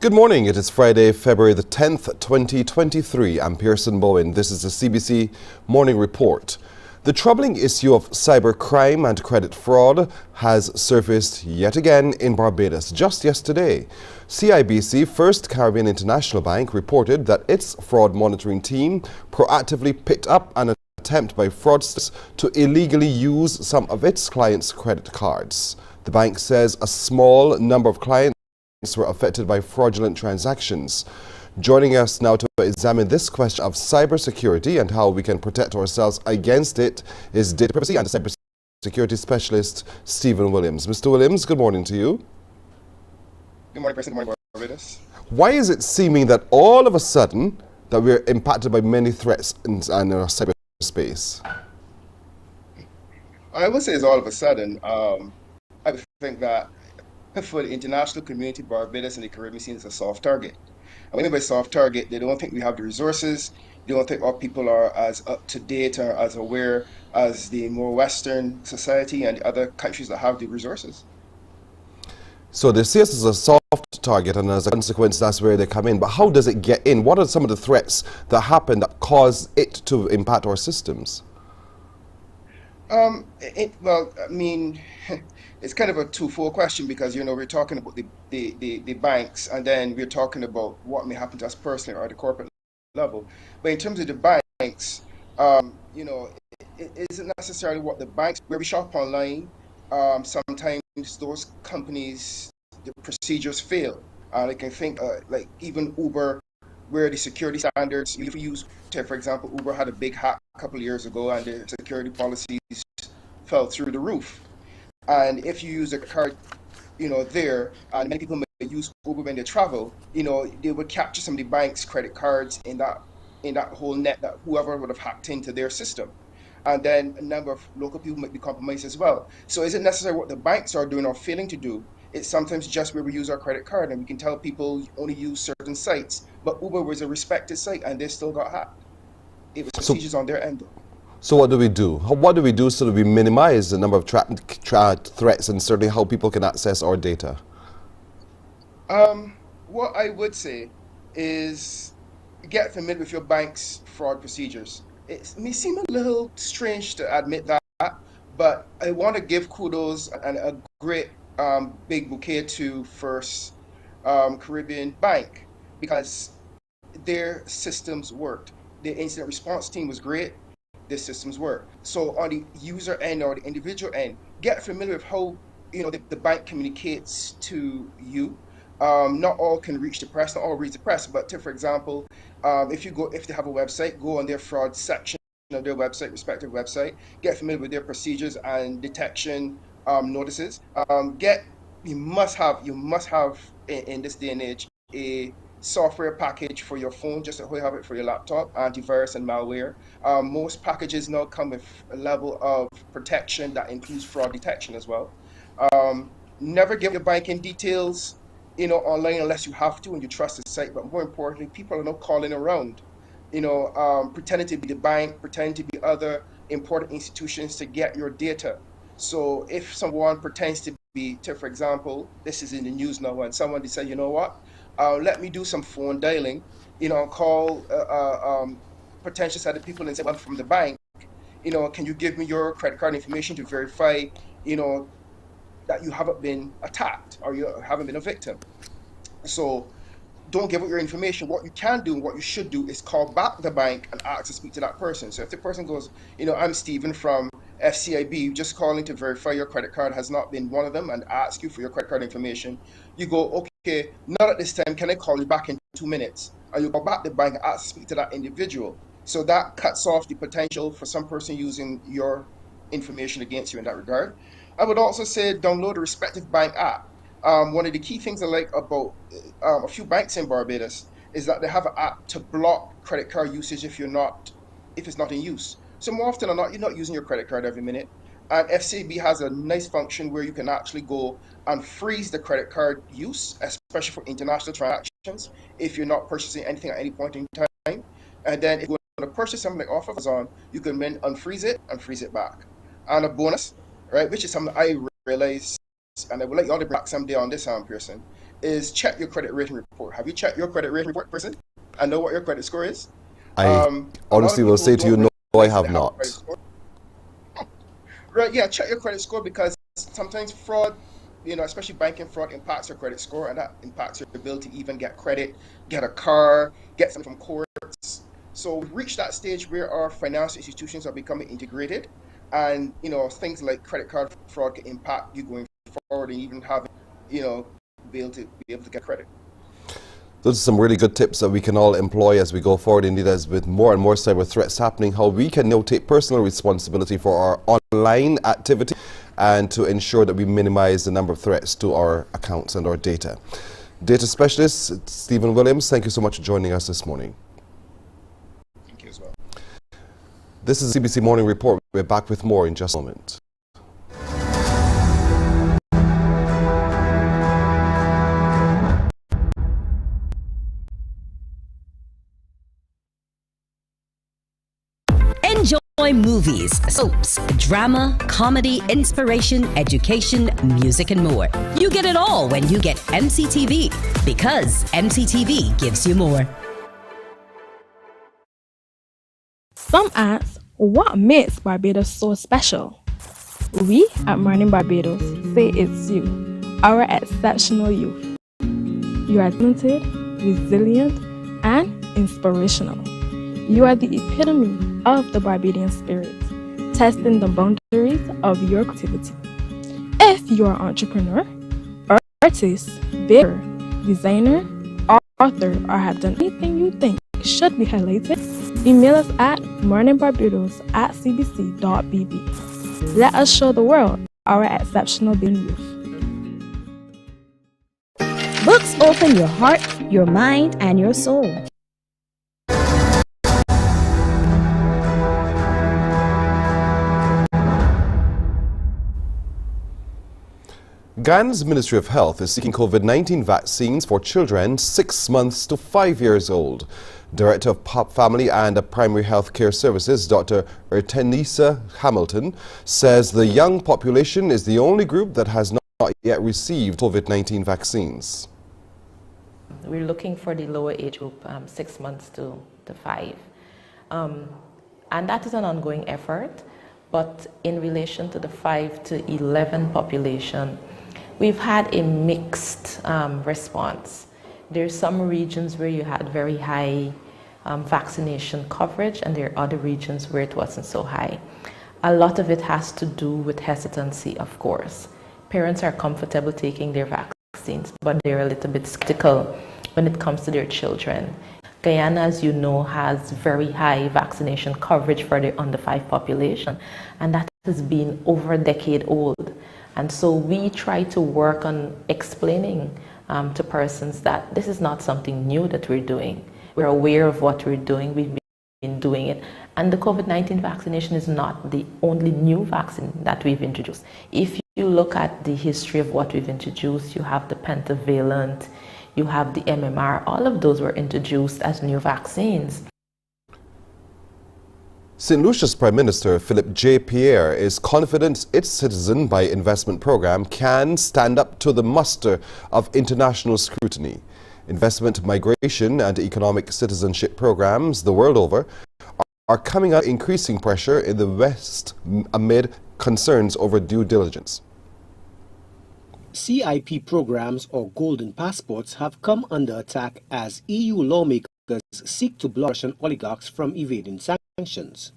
Good morning. It is Friday, February the 10th, 2023. I'm Pearson Bowen. This is the CBC Morning Report. The troubling issue of cybercrime and credit fraud has surfaced yet again in Barbados just yesterday. CIBC, First Caribbean International Bank, reported that its fraud monitoring team proactively picked up an attempt by fraudsters to illegally use some of its clients' credit cards. The bank says a small number of clients were affected by fraudulent transactions. Joining us now to examine this question of cybersecurity and how we can protect ourselves against it is data privacy and cybersecurity specialist Stephen Williams. Mr. Williams, good morning to you. Good morning, President. Good morning, Barbados. Why is it seeming that all of a sudden that we're impacted by many threats in our cyberspace? I would say it's all of a sudden. I would think that for the international community, Barbados and the Caribbean scene is a soft target. And when I mean by soft target, they don't think we have the resources. They don't think our people are as up to date or as aware as the more Western society and other countries that have the resources. So they see us as a soft target, and as a consequence, that's where they come in. But how does it get in? What are some of the threats that happen that cause it to impact our systems? It's kind of a twofold question because, we're talking about the banks, and then we're talking about what may happen to us personally or at the corporate level. But in terms of the banks, it isn't necessarily what the banks, where we shop online, sometimes those companies, the procedures fail. I can think like even Uber, where the security standards, if you use, for example, Uber had a big hack a couple of years ago and the security policies fell through the roof. And if you use a card, there, and many people may use Uber when they travel, they would capture some of the bank's credit cards in that whole net that whoever would have hacked into their system. And then a number of local people might be compromised as well. So is it necessarily what the banks are doing or failing to do? It's sometimes just where we use our credit card, and we can tell people only use certain sites. But Uber was a respected site, and they still got hacked. It was procedures on their end, though. So what do we do? What do we do so that we minimize the number of threats and certainly how people can access our data? What I would say is get familiar with your bank's fraud procedures. It may seem a little strange to admit that, but I want to give kudos and a great big bouquet to First Caribbean Bank because their systems worked. The incident response team was great. Their systems work. So on the user end or the individual end, get familiar with how the bank communicates to you. Not all can reach the press, not all reach the press, but for example, if they have a website, go on their fraud section of their website, respective website, get familiar with their procedures and detection notices. You must have in this day and age a software package for your phone, just as you have it for your laptop, antivirus and malware. Most packages now come with a level of protection that includes fraud detection as well. Never give your banking details, online unless you have to and you trust the site. But more importantly, people are now calling around, pretending to be the bank, pretending to be other important institutions to get your data. So if someone pretends to be, for example, this is in the news now, and someone decides, you know what, let me do some phone dialing, call potential set of people and say, I'm from the bank, can you give me your credit card information to verify, that you haven't been attacked or you haven't been a victim. So don't give up your information. What you can do and what you should do is call back the bank and ask to speak to that person. So if the person goes, I'm Stephen from FCIB, just calling to verify your credit card has not been one of them and ask you for your credit card information, you go, okay, not at this time, can I call you back in 2 minutes? And you go back to the bank and ask to speak to that individual. So that cuts off the potential for some person using your information against you in that regard. I would also say download a respective bank app. One of the key things I like about a few banks in Barbados is that they have an app to block credit card usage if it's not in use. So more often than not, you're not using your credit card every minute. And FCB has a nice function where you can actually go and freeze the credit card use, especially for international transactions, if you're not purchasing anything at any point in time. And then if you want to purchase something off of Amazon, you can then unfreeze it and freeze it back. And a bonus, right, which is something I realized and I will let you all be back someday on this, Pearson, is check your credit rating report. Have you checked your credit rating report, person? And know what your credit score is? I A lot of honestly will people say to you, don't no, I realize that have they have a credit not. score. Right, yeah, check your credit score because sometimes fraud, especially banking fraud, impacts your credit score, and that impacts your ability to even get credit, get a car, get something from courts. So we've reached that stage where our financial institutions are becoming integrated, and things like credit card fraud can impact you going forward, and even having, be able to get credit. Those are some really good tips that we can all employ as we go forward. Indeed, as with more and more cyber threats happening, how we can now take personal responsibility for our online activity and to ensure that we minimize the number of threats to our accounts and our data. Data specialist Stephen Williams, thank you so much for joining us this morning. Thank you as well. This is CBC Morning Report. We're back with more in just a moment. Enjoy movies, soaps, drama, comedy, inspiration, education, music, and more. You get it all when you get MCTV, because MCTV gives you more. Some ask, what makes Barbados so special? We at Mornin Barbados say it's you, our exceptional youth. You are talented, resilient, and inspirational. You are the epitome of the Barbadian spirit, testing the boundaries of your creativity. If you are an entrepreneur, artist, baker, designer, author, or have done anything you think should be highlighted, email us at morninbarbados@cbc.bb. Let us show the world our exceptional being youth. Books open your heart, your mind, and your soul. Ghana's Ministry of Health is seeking COVID-19 vaccines for children 6 months to 5 years old. Director of Family and Primary Health Care Services, Dr. Ertenisa Hamilton, says the young population is the only group that has not yet received COVID-19 vaccines. We're looking for the lower age group, 6 months to 5. And that is an ongoing effort, but in relation to the 5 to 11 population, we've had a mixed response. There's some regions where you had very high vaccination coverage, and there are other regions where it wasn't so high. A lot of it has to do with hesitancy, of course. Parents are comfortable taking their vaccines, but they're a little bit skeptical when it comes to their children. Guyana, as you know, has very high vaccination coverage for the under 5 population, and that has been over a decade old. And so we try to work on explaining to persons that this is not something new that we're doing. We're aware of what we're doing. We've been doing it. And the COVID-19 vaccination is not the only new vaccine that we've introduced. If you look at the history of what we've introduced, you have the pentavalent, you have the MMR, all of those were introduced as new vaccines. St. Lucia's Prime Minister Philip J. Pierre is confident its citizen by investment program can stand up to the muster of international scrutiny. Investment, migration and economic citizenship programs the world over are coming under increasing pressure in the West amid concerns over due diligence. CIP programs or golden passports have come under attack as EU lawmakers seek to block Russian oligarchs from evading sanctions.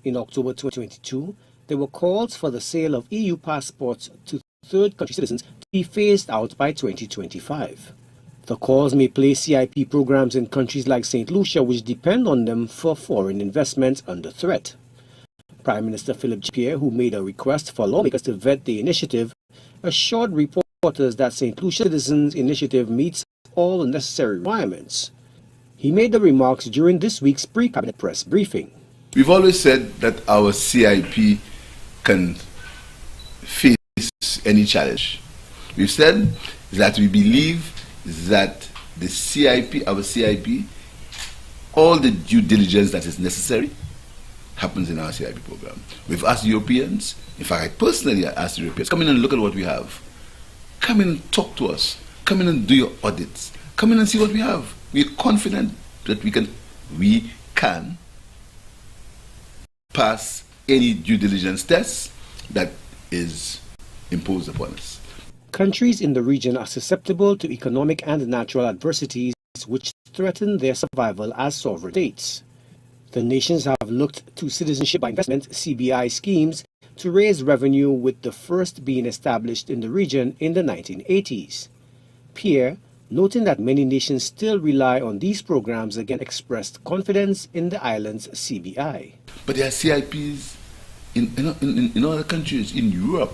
In October 2022, there were calls for the sale of EU passports to third country citizens to be phased out by 2025. The calls may place CIP programs in countries like St. Lucia, which depend on them for foreign investment, under threat. Prime Minister Philip J. Pierre, who made a request for lawmakers to vet the initiative, assured reporters that St. Lucia Citizens Initiative meets all the necessary requirements. He made the remarks during this week's pre-cabinet press briefing. We've always said that our CIP can face any challenge. We've said that we believe that the CIP, our CIP, all the due diligence that is necessary happens in our CIP program. We've asked Europeans, in fact I personally asked Europeans, come in and look at what we have. come in and talk to us. Come in and do your audits. Come in and see what we have. We're confident that we can pass any due diligence test that is imposed upon us. Countries in the region are susceptible to economic and natural adversities which threaten their survival as sovereign states. The nations have looked to Citizenship by Investment (CBI) schemes to raise revenue, with the first being established in the region in the 1980s. Pierre, noting that many nations still rely on these programs, again expressed confidence in the island's CBI. But there are CIPs in other countries, in Europe.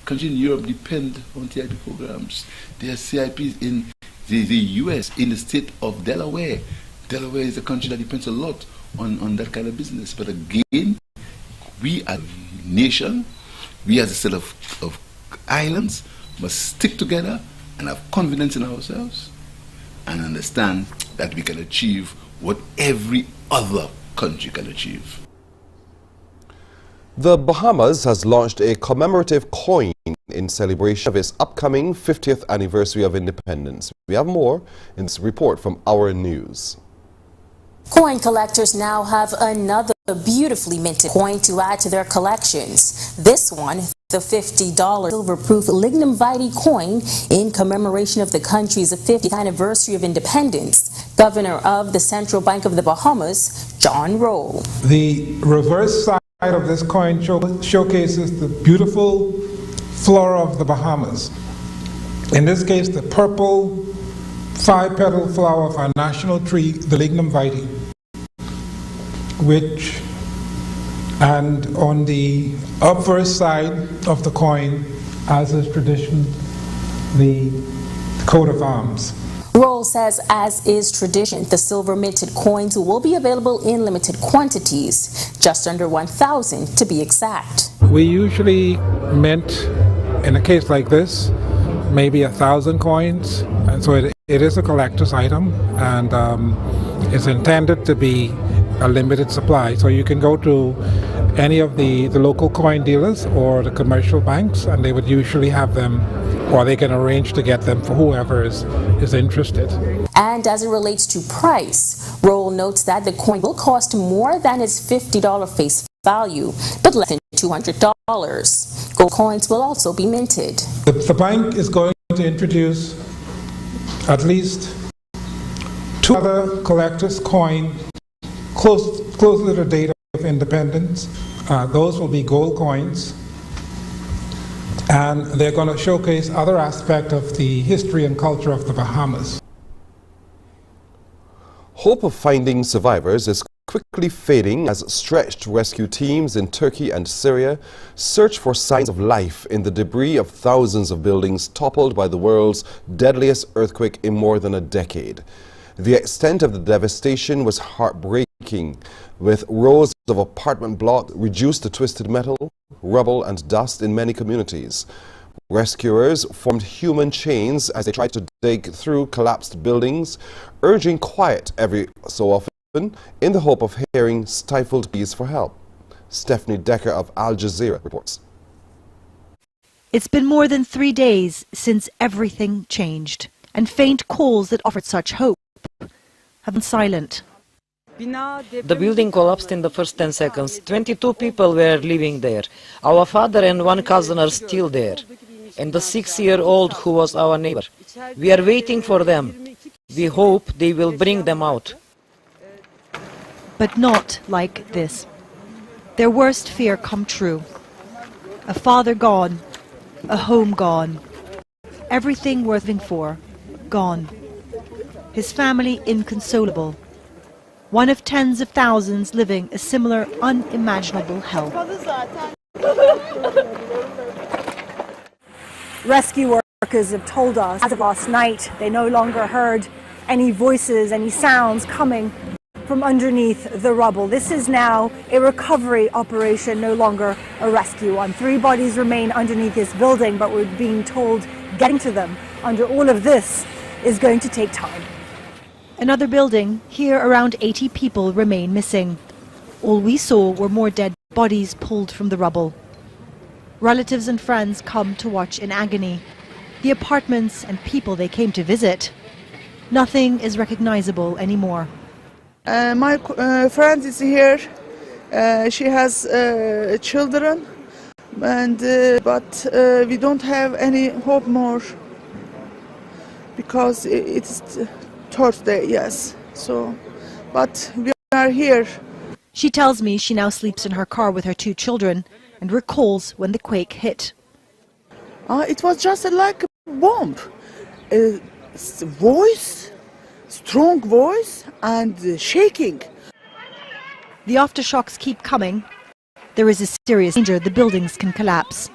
Countries in Europe depend on CIP programs. There are CIPs in the US, in the state of Delaware. Delaware is a country that depends a lot on that kind of business. But again, we as a nation, we as a set of islands must stick together and have confidence in ourselves and understand that we can achieve what every other country can achieve. The Bahamas has launched a commemorative coin in celebration of its upcoming 50th anniversary of independence. We have more in this report from Our News. Coin collectors now have another beautifully minted coin to add to their collections. This one, the $50 silver-proof lignum vitae coin, in commemoration of the country's 50th anniversary of independence. Governor of the Central Bank of the Bahamas, John Rowe. The reverse side of this coin showcases the beautiful flora of the Bahamas. In this case, the purple 5-petal flower of our national tree, the lignum vitae, and on the obverse side of the coin, as is tradition, the coat of arms. Roll says, as is tradition, the silver minted coins will be available in limited quantities, just under 1,000 to be exact. We usually mint, in a case like this, maybe 1,000 coins, and so it is a collector's item, and it's intended to be a limited supply. So you can go to any of the local coin dealers or the commercial banks, and they would usually have them, or they can arrange to get them for whoever is interested. And as it relates to price, Roll notes that the coin will cost more than its $50 face value, but less than $200. Gold coins will also be minted. The bank is going to introduce at least 2 other collector's coin close to the date of independence. Those will be gold coins, and they're going to showcase other aspects of the history and culture of the Bahamas. Hope of finding survivors is quickly fading as stretched rescue teams in Turkey and Syria search for signs of life in the debris of thousands of buildings toppled by the world's deadliest earthquake in more than a decade. The extent of the devastation was heartbreaking, with rows of apartment blocks reduced to twisted metal, rubble and dust in many communities. Rescuers formed human chains as they tried to dig through collapsed buildings, urging quiet every so often in the hope of hearing stifled pleas for help. Stephanie Decker of Al Jazeera reports. It's been more than 3 days since everything changed, and faint calls that offered such hope have been silent. The building collapsed in the first 10 seconds. 22 people were living there. Our father and 1 cousin are still there, and the 6-year-old who was our neighbor. We are waiting for them. We hope they will bring them out. But not like this. Their worst fear come true. A father gone, a home gone, everything worth living for, gone. His family inconsolable. One of tens of thousands living a similar unimaginable hell. Rescue workers have told us as of last night they no longer heard any voices, any sounds coming from underneath the rubble. This is now a recovery operation, no longer a rescue one. 3 bodies remain underneath this building, but we're being told getting to them under all of this is going to take time. Another building, here around 80 people remain missing. All we saw were more dead bodies pulled from the rubble. Relatives and friends come to watch in agony. the apartments and people they came to visit. Nothing is recognizable anymore. My friend is here. She has children, and but we don't have any hope more because it's Thursday, yes. So, but we are here. She tells me she now sleeps in her car with her 2 children and recalls when the quake hit. It was just like a bomb. Voice, strong voice, and shaking. The aftershocks keep coming. There is a serious danger the buildings can collapse.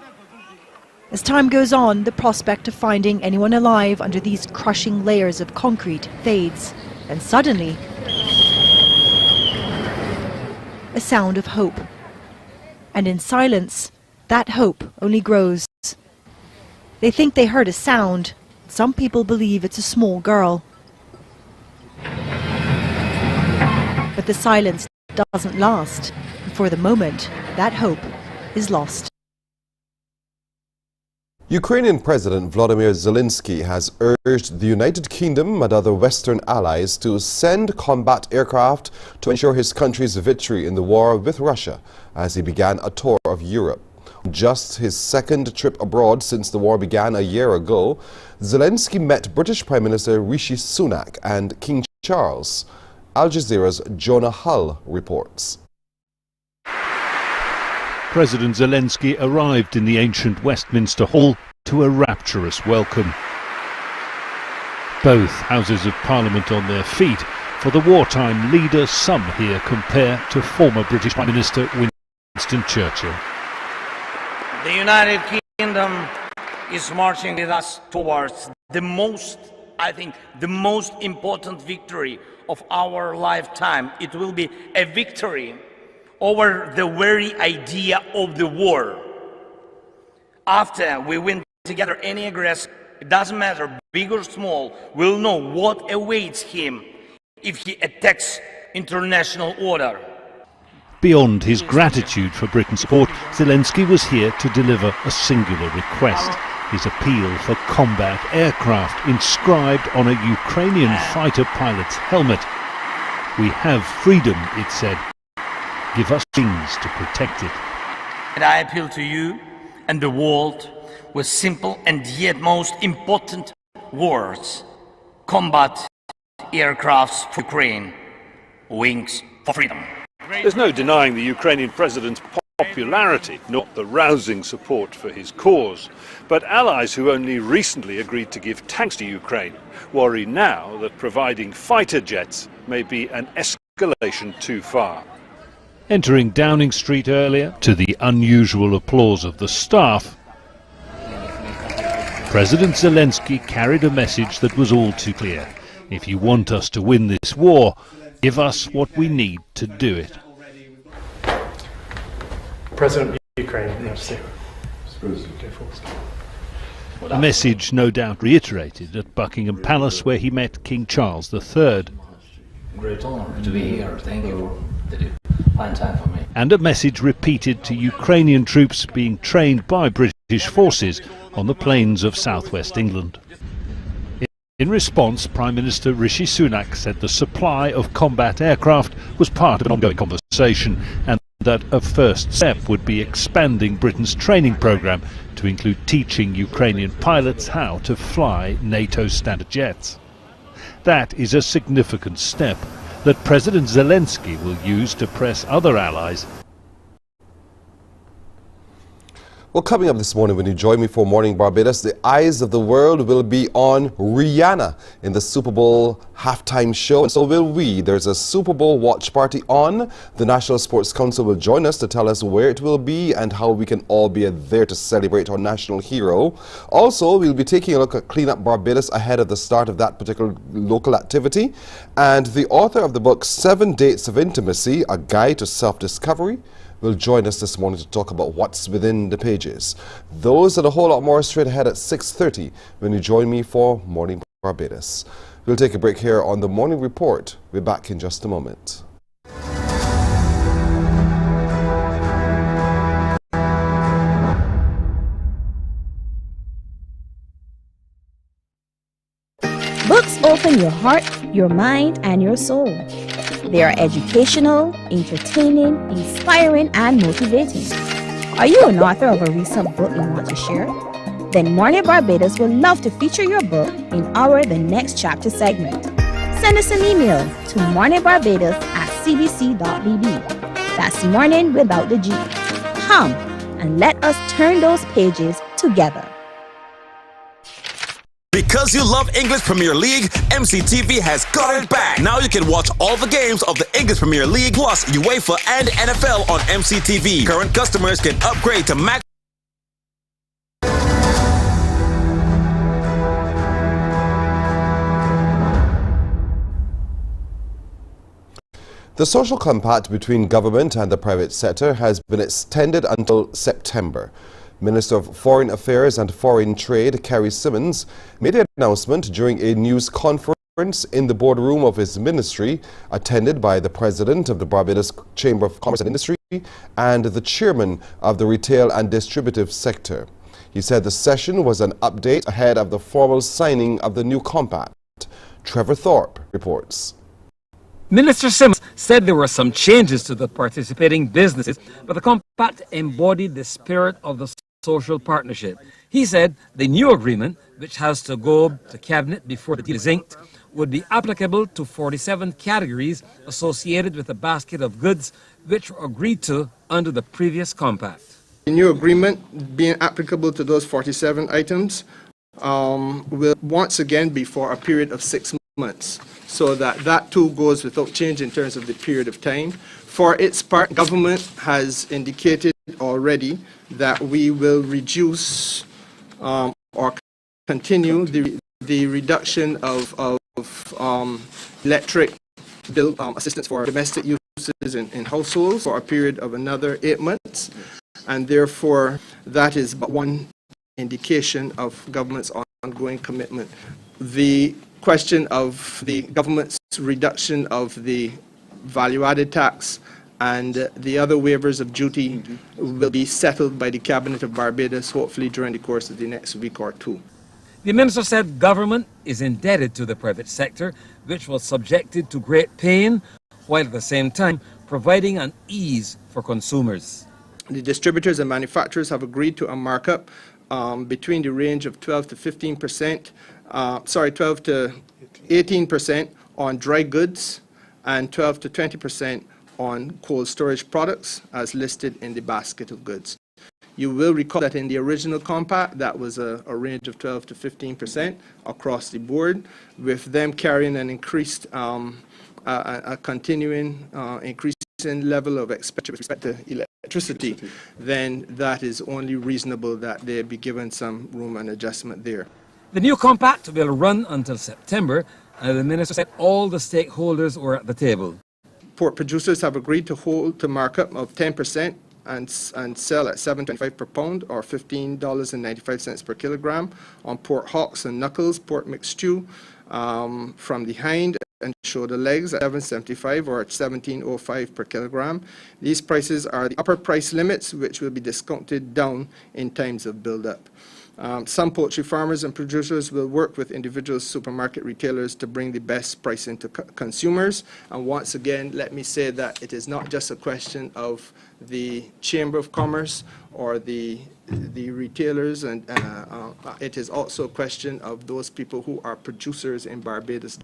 As time goes on, the prospect of finding anyone alive under these crushing layers of concrete fades, and suddenly, a sound of hope. And in silence, that hope only grows. They think they heard a sound. Some people believe it's a small girl. But the silence doesn't last. For the moment, that hope is lost. Ukrainian President Volodymyr Zelensky has urged the United Kingdom and other Western allies to send combat aircraft to ensure his country's victory in the war with Russia as he began a tour of Europe. Just his second trip abroad since the war began a year ago, Zelensky met British Prime Minister Rishi Sunak and King Charles. Al Jazeera's Jonah Hull reports. President Zelensky arrived in the ancient Westminster Hall to a rapturous welcome. Both Houses of Parliament on their feet. For the wartime leader, some here compare to former British Prime Minister Winston Churchill. The United Kingdom is marching with us towards the most important victory of our lifetime. It will be a victory over the very idea of the war. After we win together any aggressor, it doesn't matter, big or small, will know what awaits him if he attacks international order. Beyond his gratitude for Britain's support, Zelensky was here to deliver a singular request. His appeal for combat aircraft inscribed on a Ukrainian fighter pilot's helmet. We have freedom, it said. Give us things to protect it. And I appeal to you and the world with simple and yet most important words. Combat aircrafts for Ukraine. Wings for freedom. There's no denying the Ukrainian president's popularity, not the rousing support for his cause. But allies who only recently agreed to give tanks to Ukraine worry now that providing fighter jets may be an escalation too far. Entering Downing Street earlier, to the unusual applause of the staff, President Zelensky carried a message that was all too clear. If you want us to win this war, give us what we need to do it. President of Ukraine, yes. A message no doubt reiterated at Buckingham Palace, where he met King Charles III. Great honour to be here. Thank you for fine time for me. And a message repeated to Ukrainian troops being trained by British forces on the plains of southwest England. In response, Prime Minister Rishi Sunak said the supply of combat aircraft was part of an ongoing conversation and that a first step would be expanding Britain's training programme to include teaching Ukrainian pilots how to fly NATO standard jets. That is a significant step that President Zelensky will use to press other allies. Well, coming up this morning, when you join me for Morning Barbados, the eyes of the world will be on Rihanna in the Super Bowl halftime show. And so will we. There's a Super Bowl watch party on. The National Sports Council will join us to tell us where it will be and how we can all be there to celebrate our national hero. Also, we'll be taking a look at Clean Up Barbados ahead of the start of that particular local activity. And the author of the book, 7 Dates of Intimacy, A Guide to Self-Discovery, will join us this morning to talk about what's within the pages. Those and a whole lot more straight ahead at 6:30 when you join me for Morning Barbados. We'll take a break here on the Morning Report. We're back in just a moment. open your heart, your mind, and your soul. They are educational, entertaining, inspiring, and motivating. Are you an author of a recent book you want to share? Then Mornin Barbados would love to feature your book in our The Next Chapter segment. Send us an email to morninbarbados@cbc.bb. That's morning without the G. Come and let us turn those pages together. Because you love English Premier League, MCTV has got it back. Now you can watch all the games of the English Premier League plus UEFA and NFL on MCTV. Current customers can upgrade to max. The social compact between government and the private sector has been extended until September. Minister of Foreign Affairs and Foreign Trade, Carrie Simmons, made the announcement during a news conference in the boardroom of his ministry, attended by the President of the Barbados Chamber of Commerce and Industry and the Chairman of the Retail and Distributive Sector. He said the session was an update ahead of the formal signing of the new compact. Trevor Thorpe reports. Minister Simmons said there were some changes to the participating businesses, but the compact embodied the spirit of the social partnership. He said the new agreement, which has to go to Cabinet before the deal is inked, would be applicable to 47 categories associated with a basket of goods which were agreed to under the previous compact. The new agreement, being applicable to those 47 items, will once again be for a period of 6 months, so that too goes without change in terms of the period of time. For its part, government has indicated already that we will reduce or continue the reduction of electric bill assistance for domestic uses in households for a period of another 8 months, and therefore that is but one indication of government's ongoing commitment. The question of the government's reduction of the value-added tax and the other waivers of duty will be settled by the Cabinet of Barbados, hopefully during the course of the next week or two. The minister said government is indebted to the private sector, which was subjected to great pain, while at the same time providing an ease for consumers. The distributors and manufacturers have agreed to a markup between the range of 12 to 18% on dry goods and 12 to 20% on cold storage products as listed in the basket of goods. You will recall that in the original compact that was a range of 12 to 15% across the board, with them carrying an increased, a continuing increasing level of expenditure with respect to electricity, then that is only reasonable that they be given some room and adjustment there. The new compact will run until September, and the minister said all the stakeholders were at the table. Pork producers have agreed to hold to markup of 10% and sell at $7.25 per pound or $15.95 per kilogram on pork hocks and knuckles, pork mixed stew from the hind and shoulder legs at $7.75 or $17.05 per kilogram. These prices are the upper price limits, which will be discounted down in times of build-up. Some poultry farmers and producers will work with individual supermarket retailers to bring the best pricing to consumers. And once again, let me say that it is not just a question of the Chamber of Commerce or the retailers, and it is also a question of those people who are producers in Barbados.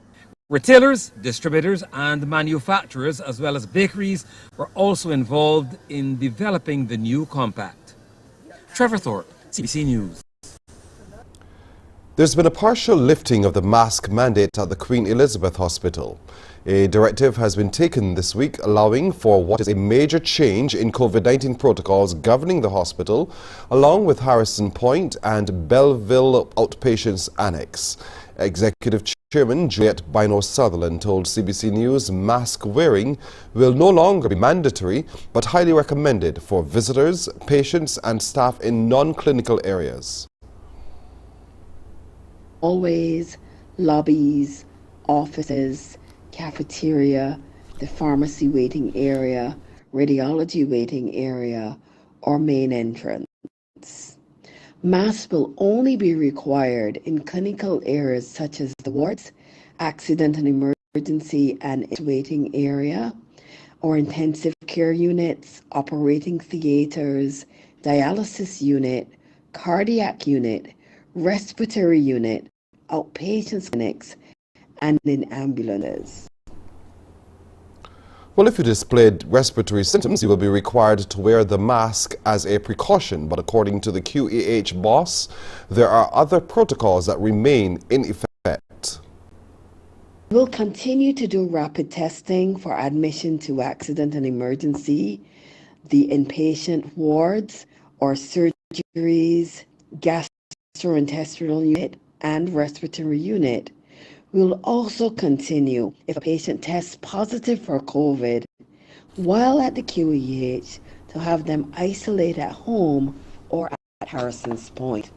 Retailers, distributors and manufacturers as well as bakeries were also involved in developing the new compact. Trevor Thorpe, CBC News. There's been a partial lifting of the mask mandate at the Queen Elizabeth Hospital. A directive has been taken this week allowing for what is a major change in COVID-19 protocols governing the hospital, along with Harrison Point and Belleville Outpatients Annex. Executive Chairman Juliet Bino Sutherland told CBC News mask wearing will no longer be mandatory but highly recommended for visitors, patients and staff in non-clinical areas. Always lobbies, offices, cafeteria, the pharmacy waiting area, radiology waiting area, or main entrance. Masks will only be required in clinical areas such as the wards accident and emergency and waiting area, or intensive care units, operating theaters, dialysis unit, cardiac unit, respiratory unit, outpatient clinics, and in ambulances. Well, if you displayed respiratory symptoms, you will be required to wear the mask as a precaution. But according to the QAH boss, there are other protocols that remain in effect. We'll continue to do rapid testing for admission to accident and emergency, the inpatient wards or surgeries, gastrointestinal unit, and respiratory unit. We'll also continue, if a patient tests positive for COVID, while at the QEH, to have them isolate at home or at Harrison's Point.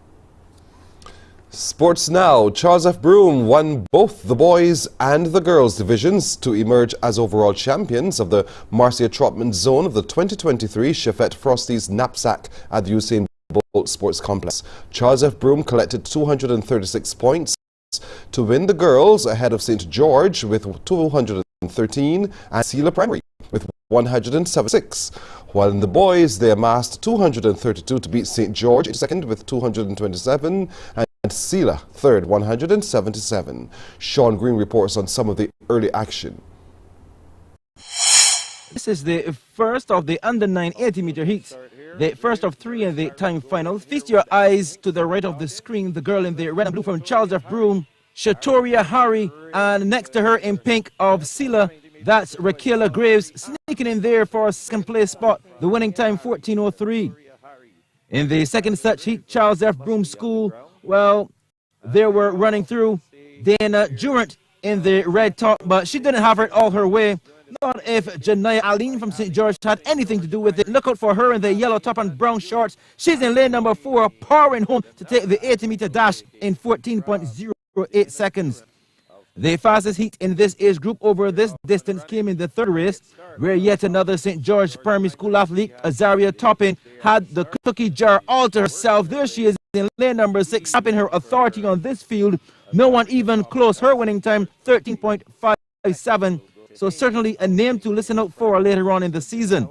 Sports now. Charles F. Broome won both the boys and the girls divisions to emerge as overall champions of the Marcia Trotman Zone of the 2023 Chefette Frosties Knapsack at the Usain Bolt Sports Complex. Charles F. Broome collected 236 points to win the girls ahead of St. George with 213 and Selah Primary with 176. While in the boys, they amassed 232 to beat St. George second with 227 and Selah third, 177. Sean Green reports on some of the early action. This is the first of the under-9 80-meter heats, the first of 3 in the time final. Feast your eyes to the right of the screen, the girl in the red and blue from Charles F. Broome, Shatoria Hari, and next to her in pink of Selah, that's Raquela Graves, sneaking in there for a second place spot, the winning time 14:03. In the second such heat, Charles F. Broome School, well, they were running through Dana Durant in the red top, but she didn't have it all her way. Not if Janaya Aline from St. George had anything to do with it. Look out for her in the yellow top and brown shorts. She's in lane number 4, powering home to take the 80-meter dash in 14.08 seconds. The fastest heat in this age group over this distance came in the third race, where yet another St. George Primary School athlete, Azaria Toppin, had the cookie jar all to herself. There she is in lane number 6, snapping her authority on this field. No one even close. Her winning time, 13.57. So certainly a name to listen out for later on in the season.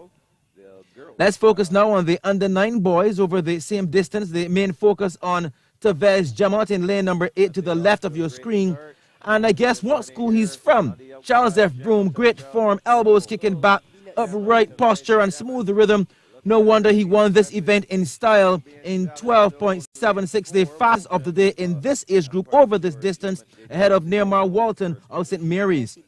Let's focus now on the under-9 boys over the same distance. The main focus on Tavez Jamot in lane number 8 to the left of your screen. And I guess what school he's from. Charles F. Broome, great form, elbows kicking back, upright posture and smooth rhythm. No wonder he won this event in style in 12.76, the fastest of the day in this age group over this distance, ahead of Neymar Walton of St. Mary's.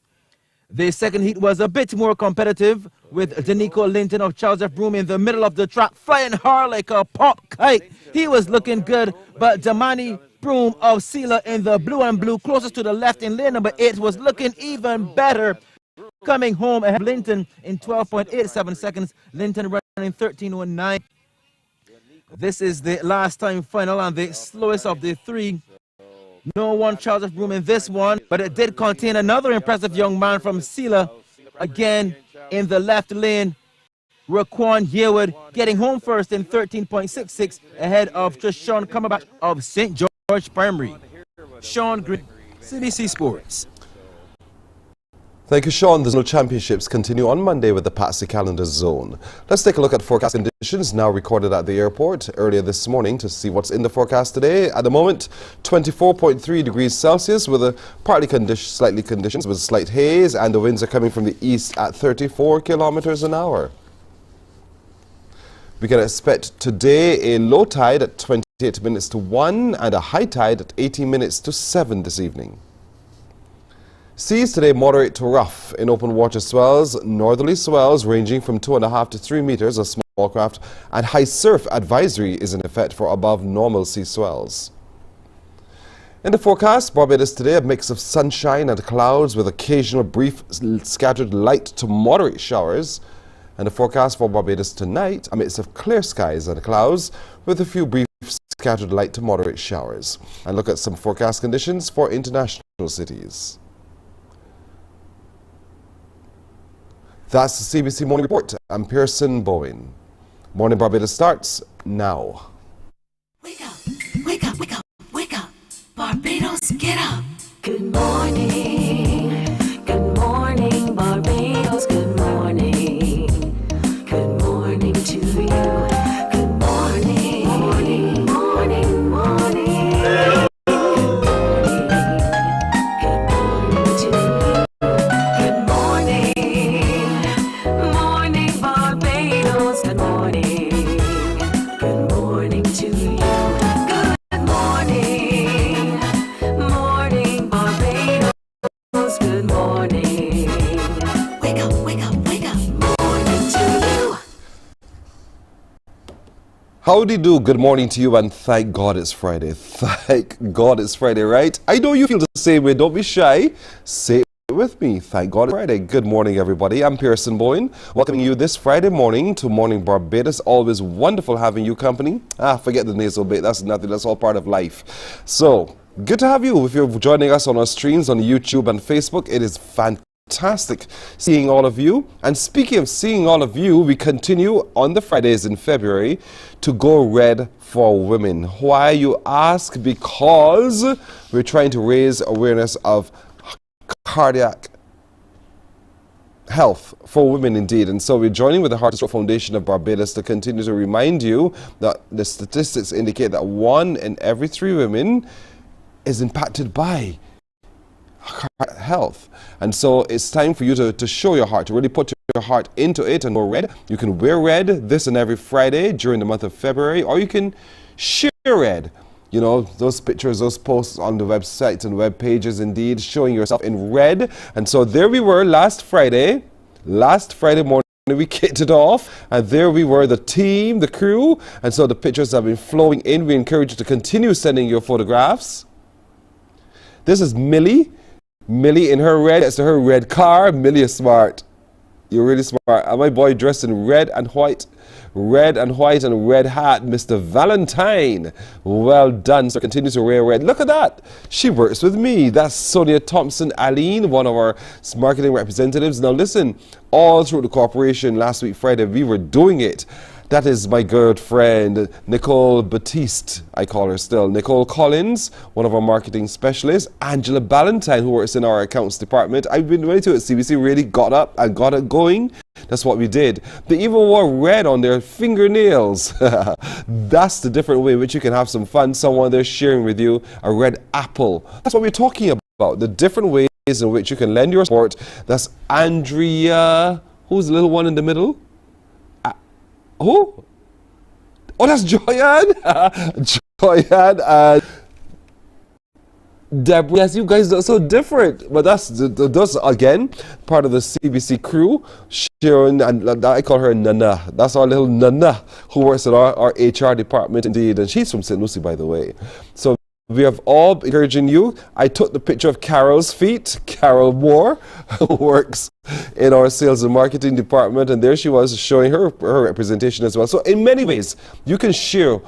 The second heat was a bit more competitive, with Danico Linton of Charles F. Broome in the middle of the track, flying hard like a pop kite. He was looking good, but Damani Broome of Selah in the blue and blue, closest to the left in lane number 8, was looking even better. Coming home ahead of Linton in 12.87 seconds, Linton running 13.09. This is the last time final and the slowest of the 3. No one Charles F. Broome in this one, but it did contain another impressive young man from Selah. Again, in the left lane, Raquan Yearwood getting home first in 13.66, ahead of Trishawn Cumberbatch of St. George Primary. Sean Green, CBC Sports. Thank you, Sean. The Zonal Championships continue on Monday with the Patsy Calendar Zone. Let's take a look at forecast conditions now recorded at the airport earlier this morning to see what's in the forecast today. At the moment, 24.3 degrees Celsius with a partly slightly conditions with slight haze, and the winds are coming from the east at 34 kilometers an hour. We can expect today a low tide at 28 minutes to 1 and a high tide at 18 minutes to 7 this evening. Seas today moderate to rough in open water swells, northerly swells ranging from 2.5 to 3 meters of small craft, and high surf advisory is in effect for above normal sea swells. In the forecast, Barbados today a mix of sunshine and clouds with occasional brief scattered light to moderate showers. And the forecast for Barbados tonight, a mix of clear skies and clouds with a few brief scattered light to moderate showers. And look at some forecast conditions for international cities. That's the CBC Morning Report. I'm Pearson Bowen. Morning Barbados starts now. Wake up, wake up, wake up, wake up. Barbados, get up. Good morning. Howdy do, good morning to you, and thank God it's Friday. Thank God it's Friday, right? I know you feel the same way, don't be shy. Say it with me, thank God it's Friday. Good morning, everybody. I'm Pearson Bowen, welcoming you this Friday morning to Morning Barbados. Always wonderful having you company. Forget the nasal bit, that's nothing, that's all part of life. So, good to have you. If you're joining us on our streams on YouTube and Facebook, it is fantastic seeing all of you. And speaking of seeing all of you, we continue on the Fridays in February to go red for women. Why, you ask? Because we're trying to raise awareness of cardiac health for women indeed. And so we're joining with the Heart and Stroke Foundation of Barbados to continue to remind you that the statistics indicate that 1 in every 3 women is impacted by heart health. And so it's time for you to show your heart, to really put your heart into it and go red. You can wear red this and every Friday during the month of February, or you can share red. You know, those pictures, those posts on the websites and web pages, indeed, showing yourself in red. And so there we were last Friday morning, we kicked it off, and there we were, the team, the crew. And so the pictures have been flowing in. We encourage you to continue sending your photographs. This is Millie. Millie in her red, it's her red car. Millie is smart. You're really smart. And my boy dressed in red and white and red hat, Mr. Valentine. Well done. So continue to wear red. Look at that. She works with me. That's Sonia Thompson-Aline, one of our marketing representatives. Now listen, all through the corporation last week, Friday, we were doing it. That is my good friend, Nicole Batiste, I call her still. Nicole Collins, one of our marketing specialists. Angela Ballantyne, who works in our accounts department. I've been ready to it. CBC really got up and got it going. That's what we did. They even wore red on their fingernails. That's the different way in which you can have some fun. Someone there sharing with you a red apple. That's what we're talking about. The different ways in which you can lend your support. That's Andrea. Who's the little one in the middle? Who? Oh, that's Joyanne. Joyanne and Deborah. Yes, you guys are so different. But that's again part of the CBC crew. Sharon, and I call her Nana. That's our little Nana who works in our HR department indeed. And she's from St. Lucie, by the way. So we have all encouraging you. I took the picture of Carol's feet. Carol Moore, who works in our sales and marketing department, and there she was showing her representation as well. So in many ways, you can share.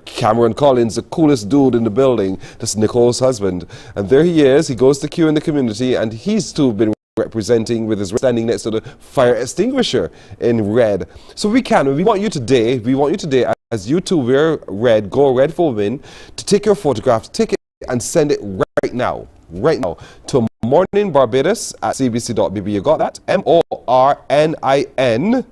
Cameron Collins, the coolest dude in the building. That's Nicole's husband. And there he is. He goes to Q in the community, and he's too been representing with his standing next to the fire extinguisher in red. So we want you today, as you two wear red, go red for women, to take your photograph, take it and send it right now to Mornin Barbados at cbc.bb. You got that? MORNIN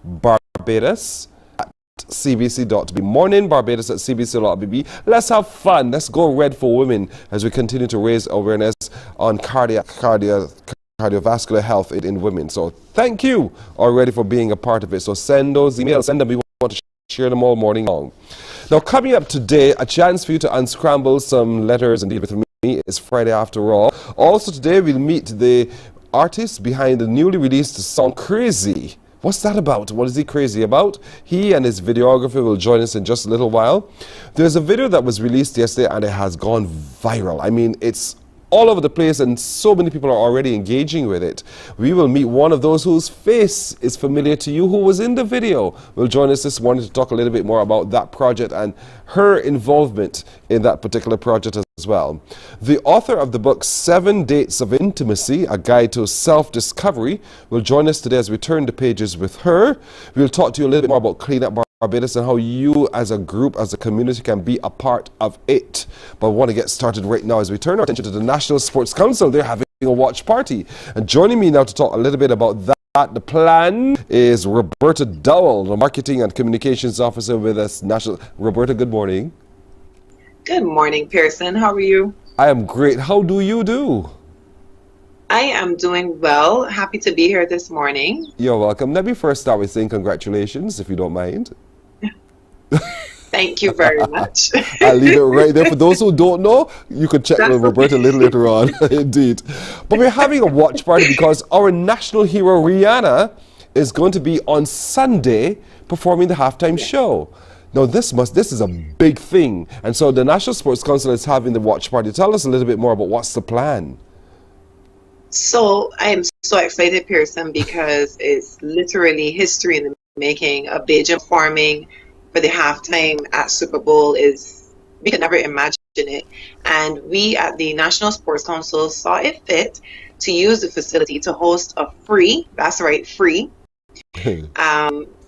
Barbados at cbc.bb. Mornin Barbados at cbc.bb. Let's have fun. Let's go red for women as we continue to raise awareness on cardiovascular health in women. So thank you already for being a part of it. So send those emails, send them. We want to share them all morning long. Now coming up today, a chance for you to unscramble some letters and deal with me. It's Friday after all. Also today we'll meet the artist behind the newly released song Crazy. What's that about? What is he crazy about? He and his videographer will join us in just a little while. There's a video that was released yesterday and it has gone viral. I mean, it's all over the place and so many people are already engaging with it. We will meet one of those whose face is familiar to you, who was in the video. Will join us this morning to talk a little bit more about that project and her involvement in that particular project as well. The author of the book 7 Dates of Intimacy, A Guide to Self-Discovery, will join us today as we turn the pages with her. We'll talk to you a little bit more about Clean Up Barbados and how you as a group, as a community can be a part of it. But I want to get started right now as we turn our attention to the National Sports Council. They're having a watch party. And joining me now to talk a little bit about that, the plan is Roberta Dowell, the Marketing and Communications Officer with us. Roberta, good morning. Good morning, Pearson. How are you? I am great. How do you do? I am doing well. Happy to be here this morning. You're welcome. Let me first start with saying congratulations, if you don't mind. Thank you very much. I'll leave it right there. For those who don't know, you could check with Roberta a little later on. Indeed. But we're having a watch party because our national hero, Rihanna, is going to be on Sunday performing the halftime show. Now this is a big thing, and so the National Sports Council is having the watch party. Tell us a little bit more about what's the plan. So I am so excited, Pearson, because it's literally history in the making. A Bajan farming for the halftime at Super Bowl is, we could never imagine it. And we at the National Sports Council saw it fit to use the facility to host a free, that's right, free,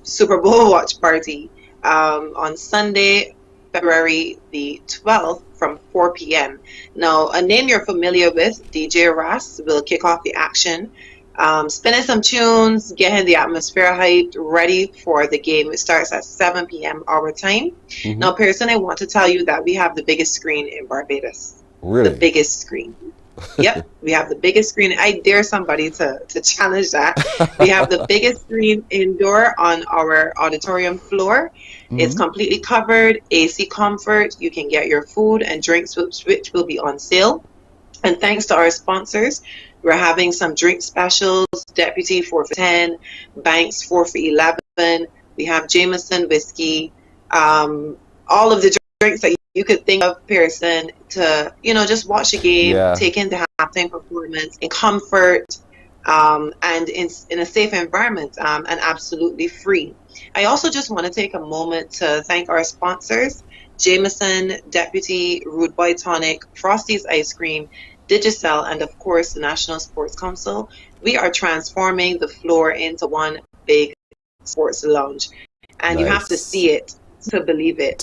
Super Bowl watch party on Sunday, February the 12th from 4 p.m. Now, a name you're familiar with, DJ Ras, will kick off the action, spinning some tunes, getting the atmosphere hyped, ready for the game. It starts at 7 p.m. our time. Now, Pearson, I want to tell you that we have the biggest screen in Barbados. Really? The biggest screen. Yep, we have the biggest screen. I dare somebody to challenge that. We have the biggest screen indoor on our auditorium floor. It's completely covered, AC comfort. You can get your food and drinks, which will be on sale. And thanks to our sponsors, we're having some drink specials. Deputy 4 for 10, Banks 4 for 11. We have Jameson whiskey. All of the drinks that you could think of, Pearson, to, you know, just watch a game, take in the halftime performance in comfort, and in a safe environment, and absolutely free. I also just want to take a moment to thank our sponsors, Jameson, Deputy, Rude Boy Tonic, Frosty's Ice Cream, Digicel, and of course the National Sports Council. We are transforming the floor into one big sports lounge, and you have to see it to believe it,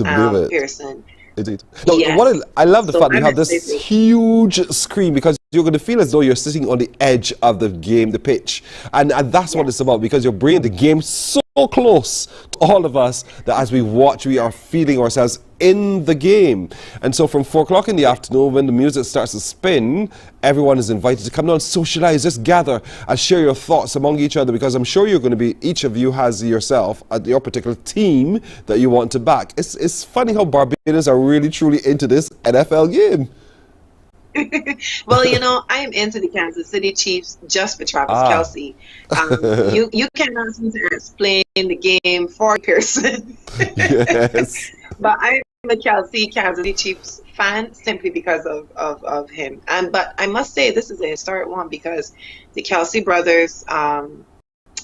Pearson. Indeed. No, I love the fact that you have this huge screen, because you're going to feel as though you're sitting on the edge of the game, the pitch. And that's what it's about, because you're bringing the game so close to all of us that as we watch, we are feeling ourselves in the game. And so from 4 o'clock in the afternoon, when the music starts to spin, everyone is invited to come down, socialize, just gather and share your thoughts among each other, because I'm sure you're going to be, each of you has yourself at your particular team that you want to back. It's funny how Barbadians are really truly into this NFL game. Well, you know, I am into the Kansas City Chiefs just for Travis Kelce. You cannot seem to explain the game for Pearson. Yes. But I'm a Kansas City Chiefs fan simply because of him. But I must say, this is a historic one, because the Kelce brothers,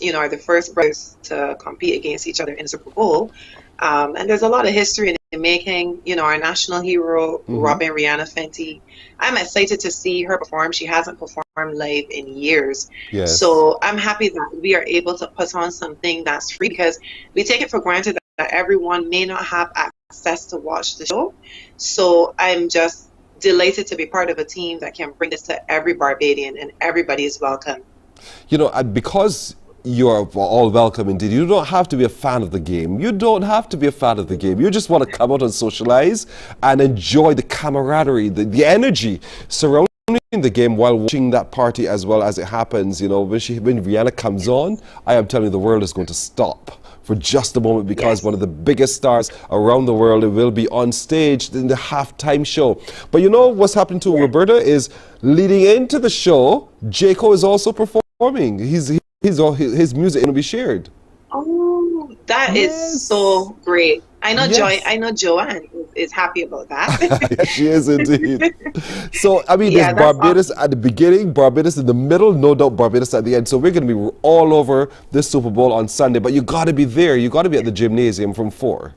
you know, are the first brothers to compete against each other in Super Bowl. And there's a lot of history in the making. You know, our national hero, Robin Rihanna Fenty. I'm excited to see her perform. She hasn't performed live in years. Yes. So I'm happy that we are able to put on something that's free, because we take it for granted that everyone may not have access to watch the show. So I'm just delighted to be part of a team that can bring this to every Barbadian, and everybody is welcome. You know, because you're all welcome indeed. You don't have to be a fan of the game. You don't have to be a fan of the game. You just want to come out and socialize and enjoy the camaraderie, the energy surrounding the game while watching that party as well as it happens. You know, when Rihanna comes on, I am telling you, the world is going to stop for just a moment, because one of the biggest stars around the world will be on stage in the halftime show. But you know what's happening to Roberta is, leading into the show, Jaco is also performing. His music will be shared. Oh, that is so great. I know I know Joanne is happy about that. She is indeed. So, I mean, there's Barbados at the beginning, Barbados in the middle, no doubt Barbados at the end. So we're going to be all over this Super Bowl on Sunday. But you got to be there. You got to be at the gymnasium from 4.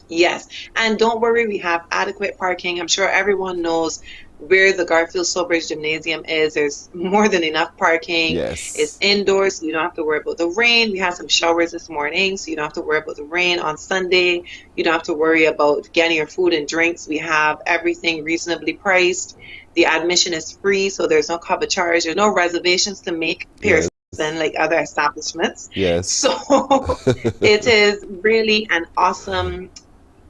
Yes. And don't worry, we have adequate parking. I'm sure everyone knows where the Garfield Sobridge Gymnasium is. There's more than enough parking. Yes. It's indoors, so you don't have to worry about the rain. We had some showers this morning, so you don't have to worry about the rain on Sunday. You don't have to worry about getting your food and drinks. We have everything reasonably priced. The admission is free, so there's no cover charge. There's no reservations to make, Pearson, like other establishments. Yes. So it is really an awesome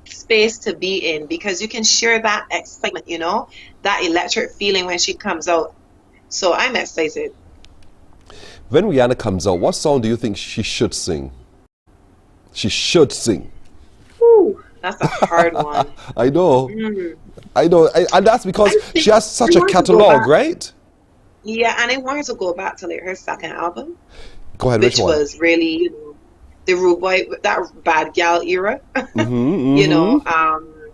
space to be in, because you can share that excitement, you know, that electric feeling when she comes out. So I'm excited. When Rihanna comes out, what song do you think she should sing? She should sing. Ooh, that's a hard one. I know. I know. And that's because she has such a catalog, right? Yeah, and I want her to go back to like her second album. Go ahead, which was really, you know, the rude boy, that bad gal era. Mm-hmm, You know, mm-hmm.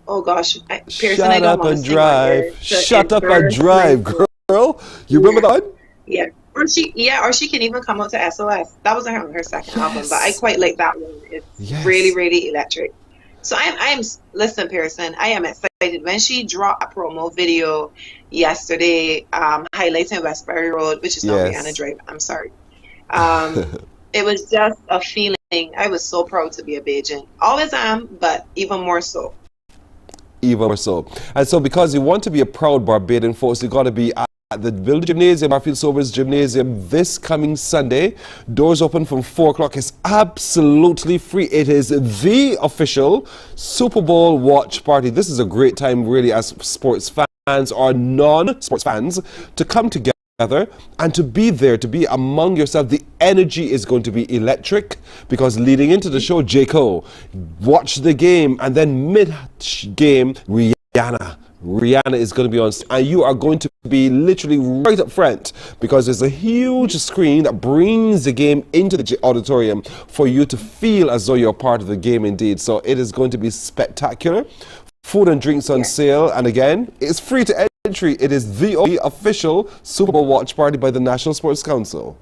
oh gosh, Pearson, Shut I don't up want to and sing on here drive. to Shut up and embarrass drive, myself. girl. You remember that one? Yeah. Or she can even come out to SOS. That was her second album, but I Yes. quite like that one. It's really, Yes. really electric. So listen, Pearson, I am excited. When she dropped a promo video yesterday, highlighting Westbury Road, which is not Rihanna Yes. Drive, I'm sorry. It was just a feeling. I was so proud to be a Bajan. Always am, but even more so. Even more so. And so because you want to be a proud Barbadian, folks, you got to be at the Village Gymnasium, Barfield Sobers Gymnasium, this coming Sunday. Doors open from 4 o'clock. It's absolutely free. It is the official Super Bowl watch party. This is a great time, really, as sports fans or non-sports fans, to come together and to be there, to be among yourself. The energy is going to be electric because leading into the show, J.Ko, watch the game, and then mid-game, Rihanna is going to be on, and you are going to be literally right up front because there's a huge screen that brings the game into the auditorium for you to feel as though you're part of the game indeed. So it is going to be spectacular. Food and drinks on sale, and again, it's free to entry. It is the only official Super Bowl watch party by the National Sports Council.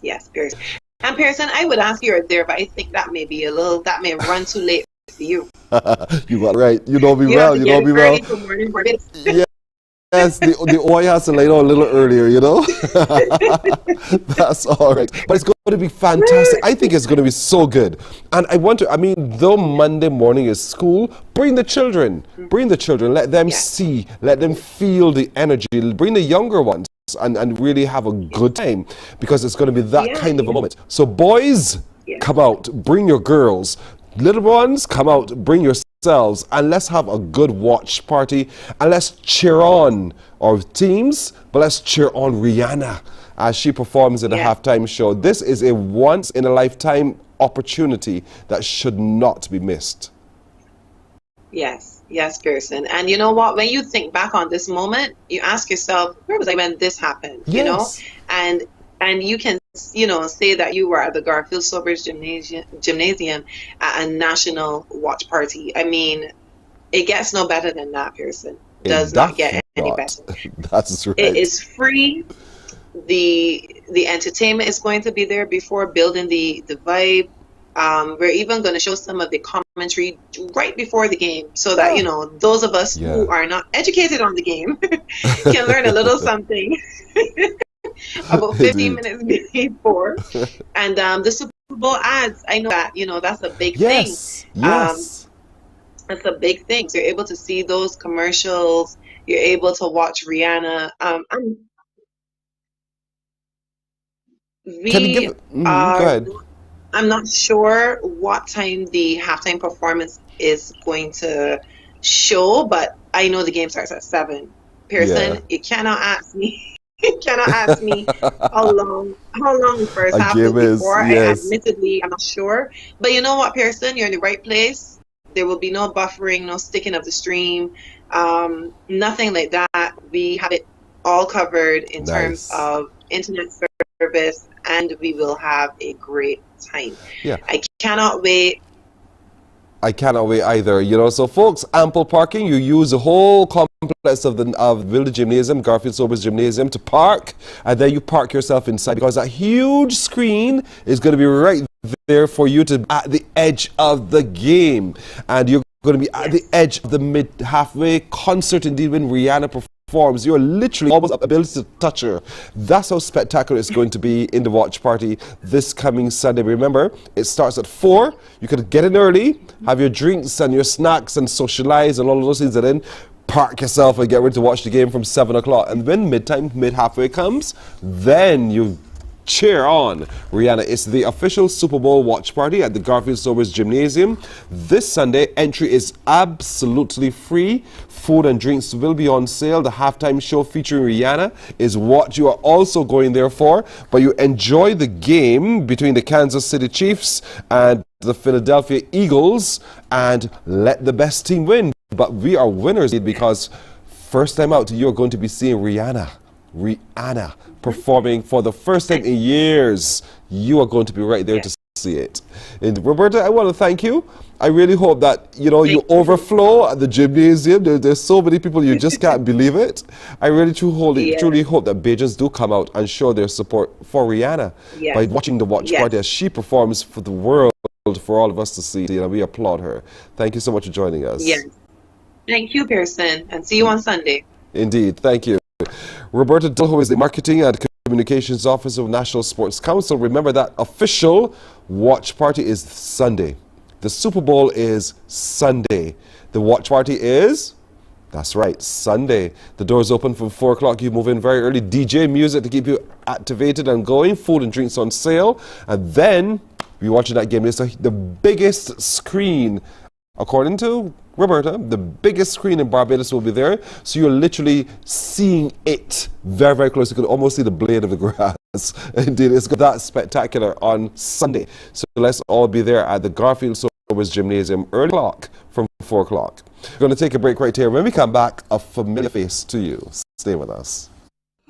Yes, Pearson. And Pearson, I would ask you there, but I think that may run too late for you. You got right. You know me well. You know me well. Yes, the oil has to lay down a little earlier, you know. That's all right. But it's going to be fantastic. I think it's going to be so good. And though Monday morning is school, bring the children. Bring the children. Let them see. Let them feel the energy. Bring the younger ones and really have a good time because it's going to be that kind of a moment. So boys, come out. Bring your girls. Little ones, come out, bring yourselves, and let's have a good watch party, and let's cheer on our teams, but let's cheer on Rihanna as she performs in the halftime show. This is a once-in-a-lifetime opportunity that should not be missed. Yes, Pearson. And you know what? When you think back on this moment, you ask yourself, where was I when this happened? Yes. You know? And you can, say that you were at the Garfield Sobers Gymnasium at a national watch party. I mean, it gets no better than that, Pearson. Does not get any better. That's right. It is free. The entertainment is going to be there before building the vibe. We're even going to show some of the commentary right before the game so that, those of us who are not educated on the game can learn a little something. About 15 minutes before. And the Super Bowl ads, I know that, that's a big thing. Yes. That's a big thing. So you're able to see those commercials. You're able to watch Rihanna. Go ahead. I'm not sure what time the halftime performance is going to show, but I know the game starts at 7. Pearson, you cannot ask me. You cannot ask me how long the first half will be for. Admittedly, I'm not sure. But you know what, Pearson? You're in the right place. There will be no buffering, no sticking of the stream, nothing like that. We have it all covered in terms of internet service, and we will have a great time. Yeah. I cannot wait. I cannot wait either, So folks, ample parking. You use the whole complex of Village Gymnasium, Garfield Sobers Gymnasium to park, and then you park yourself inside because that huge screen is going to be right there for you to at the edge of the game, and you're going to be at the edge of the halfway concert. Indeed, when Rihanna performs, you're literally almost able to touch her. That's how spectacular it's going to be in the watch party this coming Sunday. Remember, it starts at 4. You can get in early, have your drinks and your snacks and socialize and all of those things, and then park yourself and get ready to watch the game from 7 o'clock. And when mid-halfway comes, then you cheer on Rihanna. It's the official Super Bowl watch party at the Garfield Sobers Gymnasium this Sunday. Entry is absolutely free. Food and drinks will be on sale. The halftime show featuring Rihanna is what you are also going there for. But you enjoy the game between the Kansas City Chiefs and the Philadelphia Eagles and let the best team win. But we are winners because first time out, you're going to be seeing Rihanna Rihanna performing for the first time in years. You are going to be right there to see it. And Roberta, I want to thank you. I really hope that, you know, you overflow at the gymnasium. There's so many people, you just can't believe it. I really truly hope that Bajans do come out and show their support for Rihanna by watching the watch party as she performs for the world, for all of us to see. And we applaud her. Thank you so much for joining us. Yes. Thank you, Pearson, and see you on Sunday. Indeed. Thank you. Roberta Dill, who is the Marketing and Communications Officer of National Sports Council. Remember that official watch party is Sunday. The Super Bowl is Sunday. The watch party is, that's right, Sunday. The doors open from 4 o'clock. You move in very early. DJ music to keep you activated and going. Food and drinks on sale. And then you're watching that game. It's the biggest screen, according to Roberta, the biggest screen in Barbados will be there. So you're literally seeing it very, very close. You can almost see the blade of the grass. Indeed, it's that spectacular on Sunday. So let's all be there at the Garfield Sobers Gymnasium early clock from 4 o'clock. We're going to take a break right here. When we come back, a familiar face to you. Stay with us.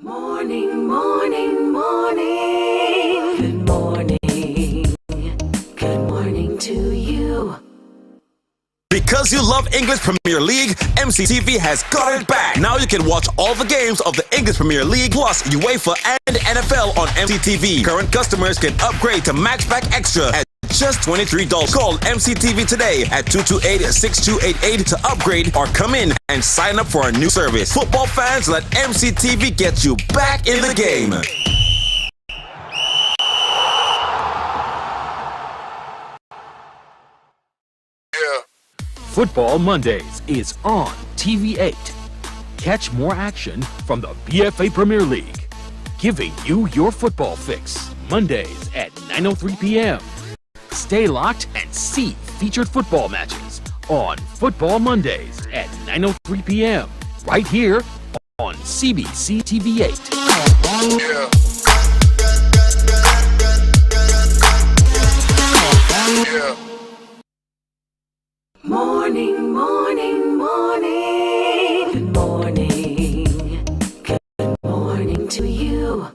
Morning, morning, morning. Good morning. Good morning to you. Because you love English Premier League, MCTV has got it back. Now you can watch all the games of the English Premier League plus UEFA and NFL on MCTV. Current customers can upgrade to Matchback Extra at just $23. Call MCTV today at 228-6288 to upgrade or come in and sign up for a new service. Football fans, let MCTV get you back in the game. Football Mondays is on TV8. Catch more action from the BFA Premier League, giving you your football fix Mondays at 9:03 p.m. Stay locked and see featured football matches on Football Mondays at 9:03 p.m. right here on CBC TV8. Morning, morning, morning. Good morning. Good morning to you.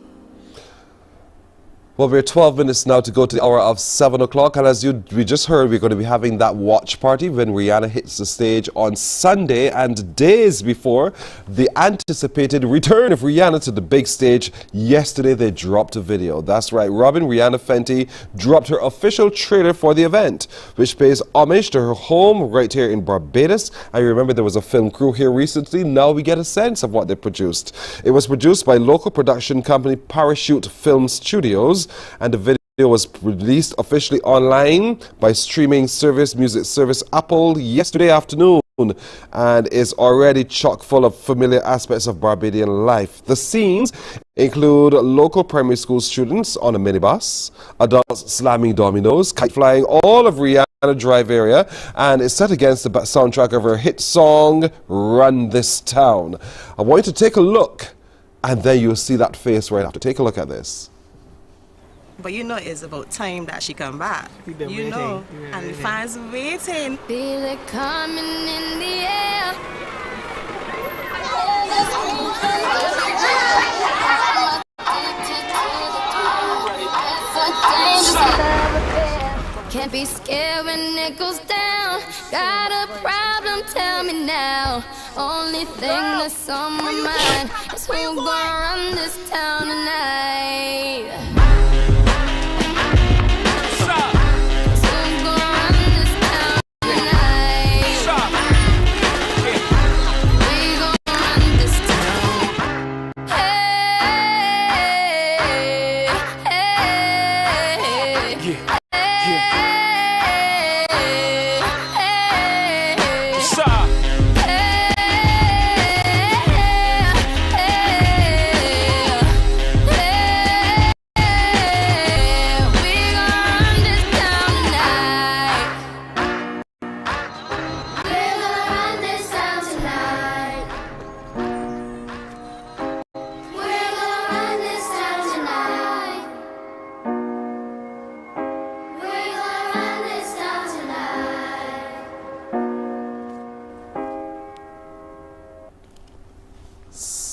Well, we're 12 minutes now to go to the hour of 7 o'clock. And as we just heard, we're going to be having that watch party when Rihanna hits the stage on Sunday. And days before the anticipated return of Rihanna to the big stage, yesterday they dropped a video. That's right, Rihanna Fenty dropped her official trailer for the event, which pays homage to her home right here in Barbados. I remember there was a film crew here recently. Now we get a sense of what they produced. It was produced by local production company Parachute Film Studios, and the video was released officially online by streaming service music service Apple yesterday afternoon, and is already chock full of familiar aspects of Barbadian life. The scenes include local primary school students on a minibus, adults slamming dominoes, kite flying, all of Rihanna Drive area, and it's set against the soundtrack of her hit song Run This Town. I want you to take a look, and then you'll see that face right after. Take a look at this. But you know it's about time that she come back. You know, and the fans waiting. Feel it coming in the air. Can't be scared when it goes down. Got a problem, tell me now. Only thing that's on my mind is who gonna run this town tonight.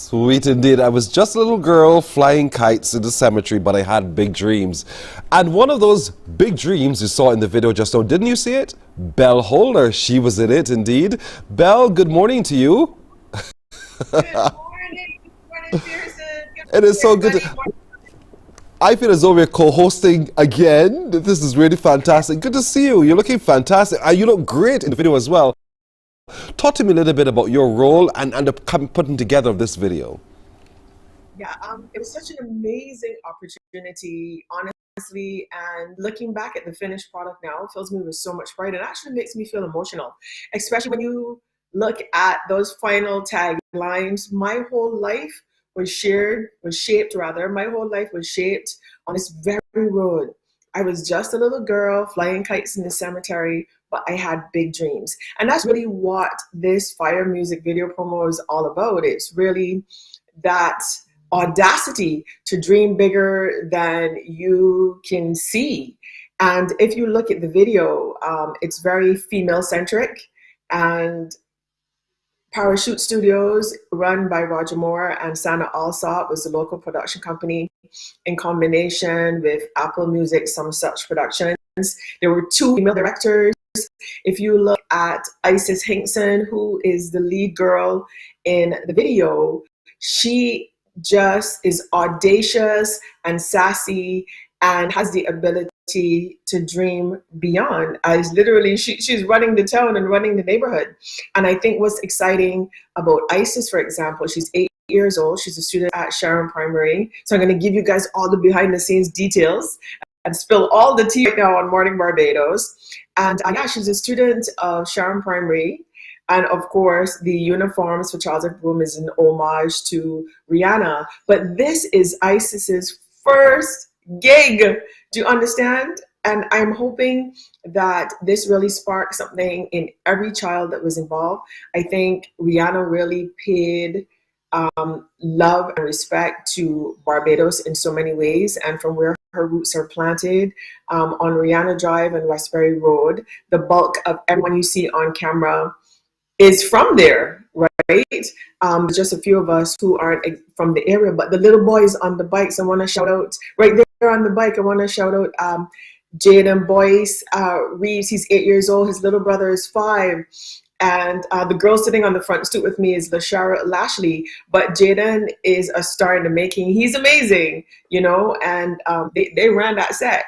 Sweet indeed. I was just a little girl flying kites in the cemetery, but I had big dreams. And one of those big dreams you saw in the video just now, didn't you see it? Belle Holder, she was in it indeed. Belle, good morning to you. Good morning. Good morning, Pearson. It is so good. I feel as though we're co-hosting again. This is really fantastic. Good to see you. You're looking fantastic. You look great in the video as well. Talk to me a little bit about your role and the putting together of this video. Yeah, it was such an amazing opportunity, honestly, and looking back at the finished product now fills me with so much pride and actually makes me feel emotional, especially when you look at those final taglines. My whole life was shaped on this very road. I was just a little girl flying kites in the cemetery, but I had big dreams. And that's really what this Fire music video promo is all about. It's really that audacity to dream bigger than you can see. And if you look at the video, it's very female-centric, and Parachute Studios, run by Roger Moore and Sana Alsop, was the local production company in combination with Apple Music, Some Such Productions. There were 2 female directors. If you look at Isis Hinkson, who is the lead girl in the video, she just is audacious and sassy and has the ability to dream beyond. As literally, she's running the town and running the neighborhood. And I think what's exciting about Isis, for example, she's 8 years old. She's a student at Sharon Primary. So I'm going to give you guys all the behind the scenes details and spill all the tea right now on Mornin Barbados. And yeah, she's a student of Sharon Primary. And of course, the uniforms for Charles F. Boom is an homage to Rihanna. But this is Isis's first gig. Do you understand? And I'm hoping that this really sparked something in every child that was involved. I think Rihanna really paid love and respect to Barbados in so many ways, and from where her roots are planted on Rihanna Drive and Westbury Road, the bulk of everyone you see on camera is from there, right? Just a few of us who aren't from the area, but the little boys on the bikes, I want to shout out right there on the bike. I want to shout out Jaden Boyce Reeves. He's 8 years old. His little brother is 5. And the girl sitting on the front stoop with me is LaShara Lashley. But Jaden is a star in the making. He's amazing, you know, and they ran that set.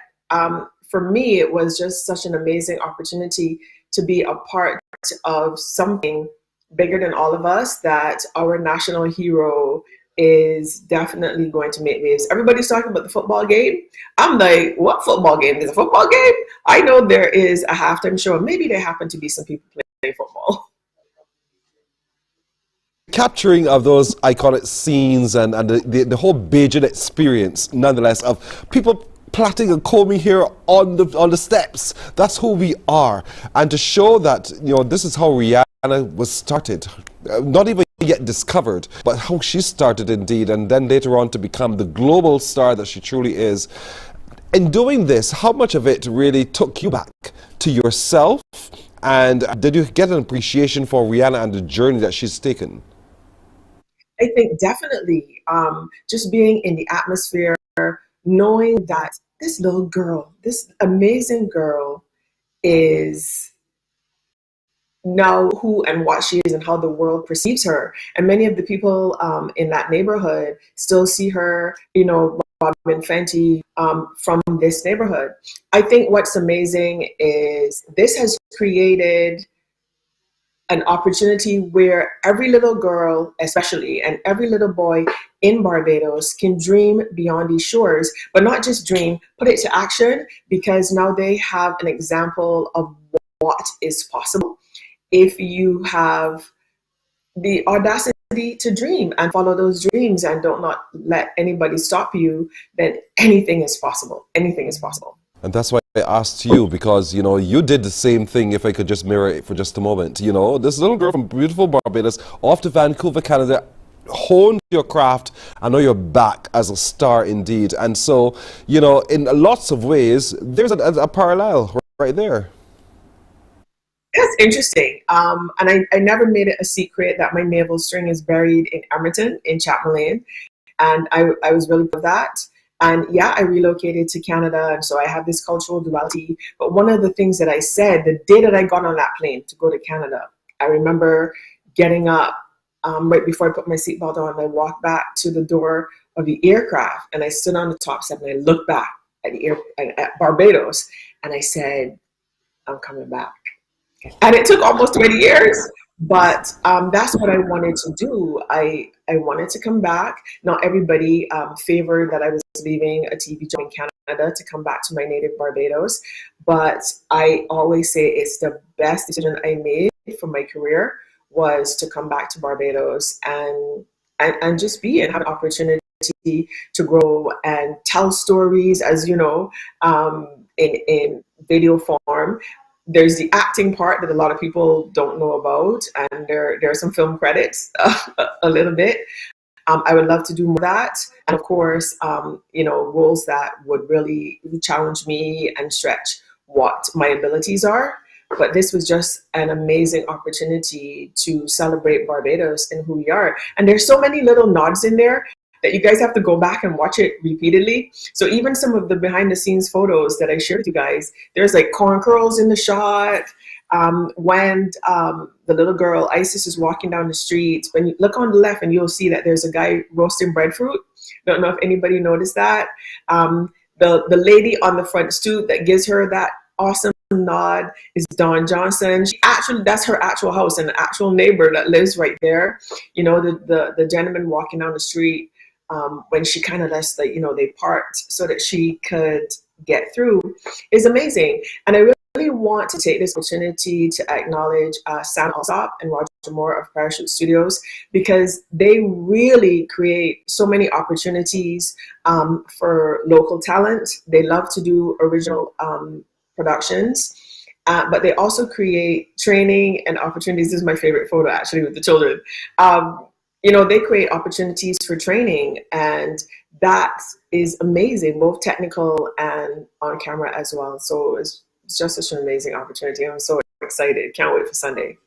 For me, it was just such an amazing opportunity to be a part of something bigger than all of us, that our national hero is definitely going to make waves. Everybody's talking about the football game. I'm like, what football game? There's a football game? I know there is a halftime show. Maybe there happen to be some people playing football. Capturing of those iconic scenes and the whole Beijing experience, nonetheless, of people plaiting and combing here on the steps. That's who we are. And to show that, you know, this is how Rihanna was started, not even yet discovered, but how she started indeed, and then later on to become the global star that she truly is. In doing this, how much of it really took you back to yourself, and did you get an appreciation for Rihanna and the journey that she's taken? I think definitely just being in the atmosphere, knowing that this little girl, this amazing girl, is now who and what she is and how the world perceives her. And many of the people in that neighborhood still see her, you know, Robin Fenty from this neighborhood. I think what's amazing is this has created an opportunity where every little girl, especially, and every little boy in Barbados can dream beyond these shores, but not just dream, put it to action, because now they have an example of what is possible if you have the audacity to dream and follow those dreams and don't not let anybody stop you. Then anything is possible. Anything is possible. And that's why I asked you, because, you know, you did the same thing, if I could just mirror it for just a moment. You know, this little girl from beautiful Barbados, off to Vancouver, Canada, honed your craft, and now you're back as a star indeed. And so, you know, in lots of ways, there's a parallel right there. That's interesting. And I never made it a secret that my navel string is buried in Edmonton, in Chapman Lane. And I was really proud of that. And yeah, I relocated to Canada. And so I have this cultural duality. But one of the things that I said, the day that I got on that plane to go to Canada, I remember getting up right before I put my seatbelt on. I walked back to the door of the aircraft and I stood on the top step and I looked back at at Barbados and I said, I'm coming back. And it took almost 20 years, but that's what I wanted to do. I wanted to come back. Not everybody favored that I was leaving a TV job in Canada to come back to my native Barbados, but I always say it's the best decision I made for my career was to come back to Barbados and just be and have an opportunity to grow and tell stories, as you know, in video form. There's the acting part that a lot of people don't know about, and there are some film credits a little bit. I would love to do more of that, and of course, roles that would really challenge me and stretch what my abilities are. But this was just an amazing opportunity to celebrate Barbados and who we are. And there's so many little nods in there that you guys have to go back and watch it repeatedly. So even some of the behind the scenes photos that I shared with you guys, there's like corn curls in the shot. When the little girl, Isis, is walking down the street, when you look on the left and you'll see that there's a guy roasting breadfruit. Don't know if anybody noticed that. The lady on the front stoop that gives her that awesome nod is Dawn Johnson. That's her actual house and the actual neighbor that lives right there. You know, the gentleman walking down the street, when she kind of lets they parked so that she could get through, is amazing. And I really want to take this opportunity to acknowledge Sam Alsop and Roger Moore of Parachute Studios, because they really create so many opportunities for local talent. They love to do original productions, but they also create training and opportunities. This is my favorite photo, actually, with the children. They create opportunities for training, and that is amazing, both technical and on camera as well. So it's just such an amazing opportunity. I'm so excited. Can't wait for Sunday.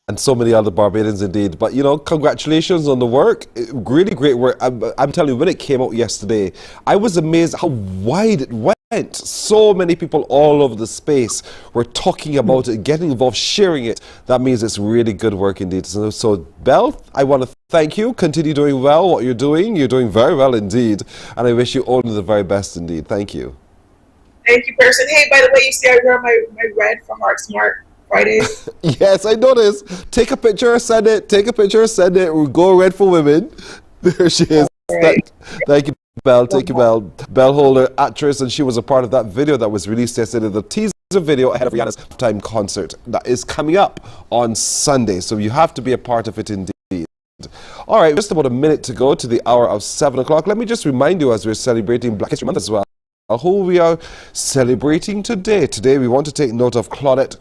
And so many other Barbadians indeed. But, congratulations on the work. Really great work. I'm telling you, when it came out yesterday, I was amazed how wide it went. So many people all over the space were talking about it, getting involved, sharing it. That means it's really good work indeed. So Belle, I want to thank you. Continue doing well what you're doing. You're doing very well indeed. And I wish you only the very best indeed. Thank you. Thank you, person. Hey, by the way, you see I wear my red for Heart Smart Fridays. Yes, I noticed. Take a picture, send it. Take a picture, send it. We'll go red for women. There she is. Right. Thank you, Belle. Thank you, Belle. Belle Holder, actress, and she was a part of that video that was released yesterday, the teaser video ahead of Rihanna's time concert that is coming up on Sunday. So you have to be a part of it indeed. All right, just about a minute to go to the hour of 7 o'clock. Let me just remind you, as we're celebrating Black History Month as well, who we are celebrating today. Today we want to take note of Claudette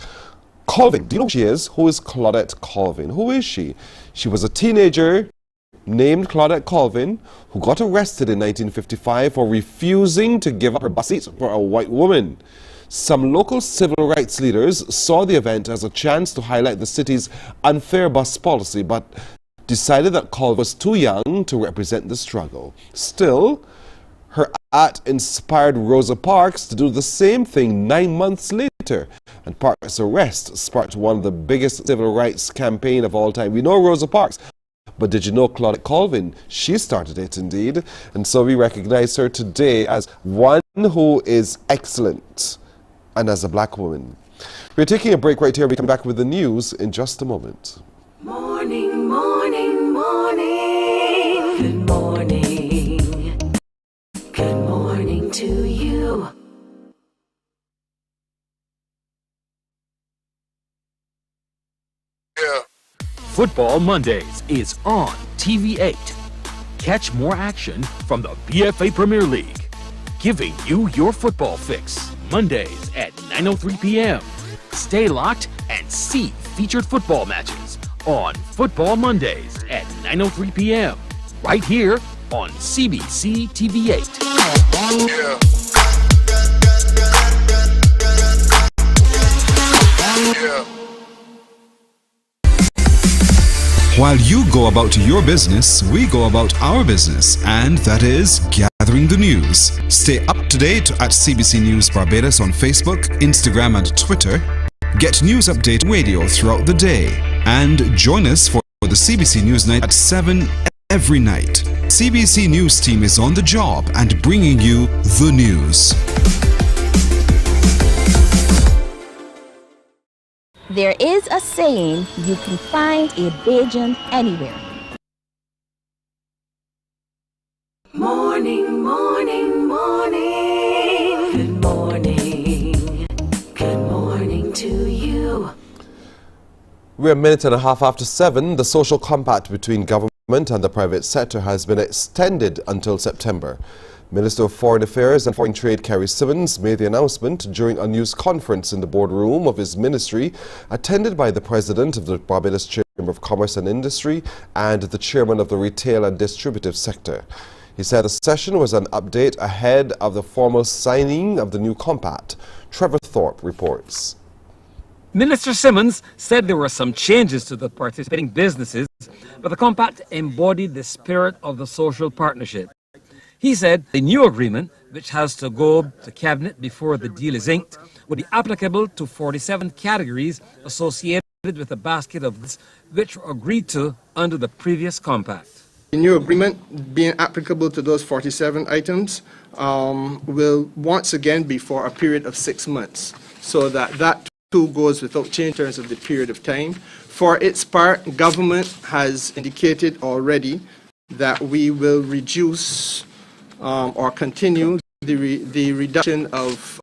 Colvin. Do you know who she is? Who is Claudette Colvin? Who is she? She was a teenager named Claudette Colvin who got arrested in 1955 for refusing to give up her bus seat for a white woman. Some local civil rights leaders saw the event as a chance to highlight the city's unfair bus policy, but decided that Colvin was too young to represent the struggle. Still, her act inspired Rosa Parks to do the same thing 9 months later, and Parks' arrest sparked one of the biggest civil rights campaign of all time. We know Rosa Parks, but did you know Claudette Colvin? She started it indeed, and so we recognize her today as one who is excellent, and as a black woman. We're taking a break right here. We come back with the news in just a moment. Morning, morning, morning. Good morning. Good morning to you. Football Mondays is on TV8. Catch more action from the BFA Premier League, giving you your football fix Mondays at 9:03 p.m. Stay locked and see featured football matches on Football Mondays at 9:03 p.m. right here on CBC TV8. While you go about your business, we go about our business, and that is gathering the news. Stay up to date at CBC News Barbados on Facebook, Instagram and Twitter. Get news update radio throughout the day, and join us for the CBC News Night at 7 every night. CBC News team is on the job and bringing you the news. There is a saying, you can find a Bajan anywhere. Morning, morning, morning. Good morning. Good morning to you. We're a minute and a half after 7. The social compact between government and the private sector has been extended until September. Minister of Foreign Affairs and Foreign Trade Carrie Simmons made the announcement during a news conference in the boardroom of his ministry, attended by the President of the Barbados Chamber of Commerce and Industry and the Chairman of the Retail and Distributive Sector. He said the session was an update ahead of the formal signing of the new compact. Trevor Thorpe reports. Minister Simmons said there were some changes to the participating businesses, but the compact embodied the spirit of the social partnership. He said the new agreement, which has to go to Cabinet before the deal is inked, would be applicable to 47 categories associated with a basket of goods which were agreed to under the previous compact. The new agreement, being applicable to those 47 items, will once again be for a period of 6 months, so that too goes without change in terms of the period of time. For its part, government has indicated already that we will reduce or continue the reduction of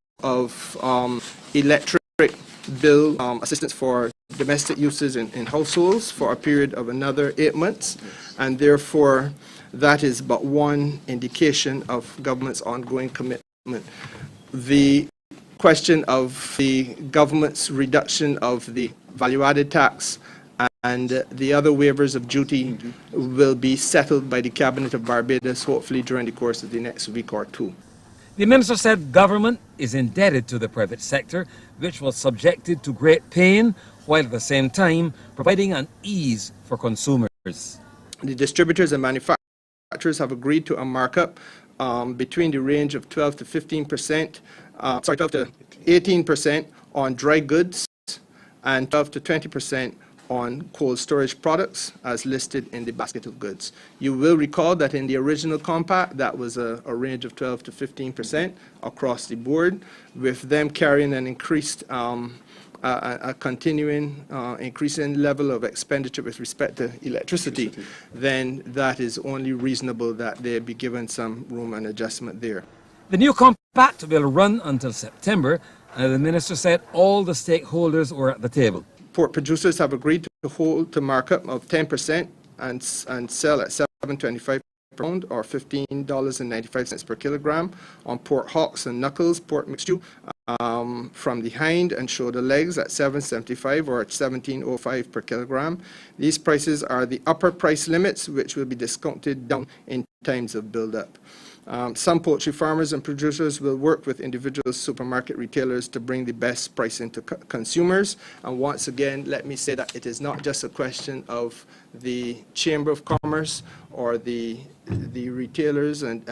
electric bill assistance for domestic uses in households for a period of another 8 months, and therefore that is but one indication of government's ongoing commitment. The question of the government's reduction of the value-added tax and the other waivers of duty will be settled by the Cabinet of Barbados, hopefully during the course of the next week or two. The minister said government is indebted to the private sector, which was subjected to great pain, while at the same time providing an ease for consumers. The distributors and manufacturers have agreed to a markup between the range of 12 to 15%, 12 to 18% on dry goods and 12 to 20% on cold storage products as listed in the basket of goods. You will recall that in the original compact that was a range of 12 to 15% across the board, with them carrying an increased a continuing increasing level of expenditure with respect to electricity, then that is only reasonable that they be given some room and adjustment there. The new compact will run until September, and the minister said all the stakeholders were at the table. Pork producers have agreed to hold to markup of 10% and sell at $7.25 per pound or $15.95 per kilogram on pork hocks and knuckles, pork mixture from the hind and shoulder legs at $7.75 or $17.05 per kilogram. These prices are the upper price limits, which will be discounted down in times of build-up. Some poultry farmers and producers will work with individual supermarket retailers to bring the best pricing to consumers. And once again, let me say that it is not just a question of the Chamber of Commerce or the retailers, and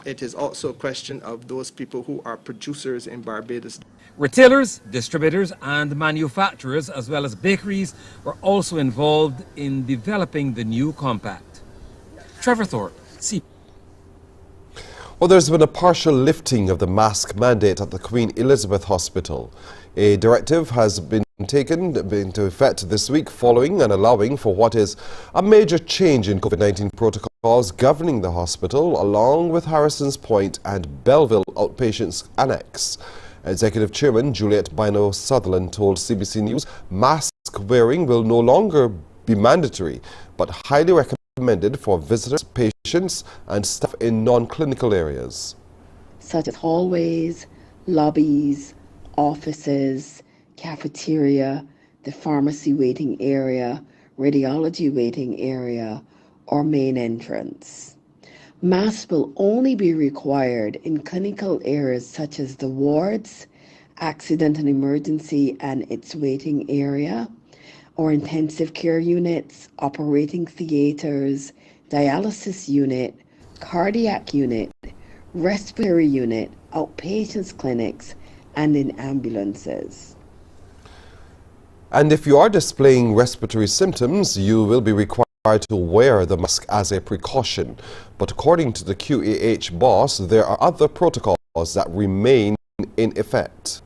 it is also a question of those people who are producers in Barbados. Retailers, distributors and manufacturers, as well as bakeries, were also involved in developing the new compact. Trevor Thorpe, CBC. Well, there's been a partial lifting of the mask mandate at the Queen Elizabeth Hospital. A directive has been taken into effect this week following and allowing for what is a major change in COVID-19 protocols governing the hospital, along with Harrison's Point and Belleville Outpatients Annex. Executive Chairman Juliet Bino Sutherland told CBC News mask wearing will no longer be mandatory, but highly recommended for visitors, patients and staff in non-clinical areas, such as hallways, lobbies, offices, cafeteria, the pharmacy waiting area, radiology waiting area, or main entrance. Masks will only be required in clinical areas such as the wards accident and emergency and its waiting area, or intensive care units, operating theaters, dialysis unit, cardiac unit, respiratory unit, outpatients clinics, and in ambulances. And if you are displaying respiratory symptoms, you will be required to wear the mask as a precaution. But according to the QAH boss, there are other protocols that remain in effect.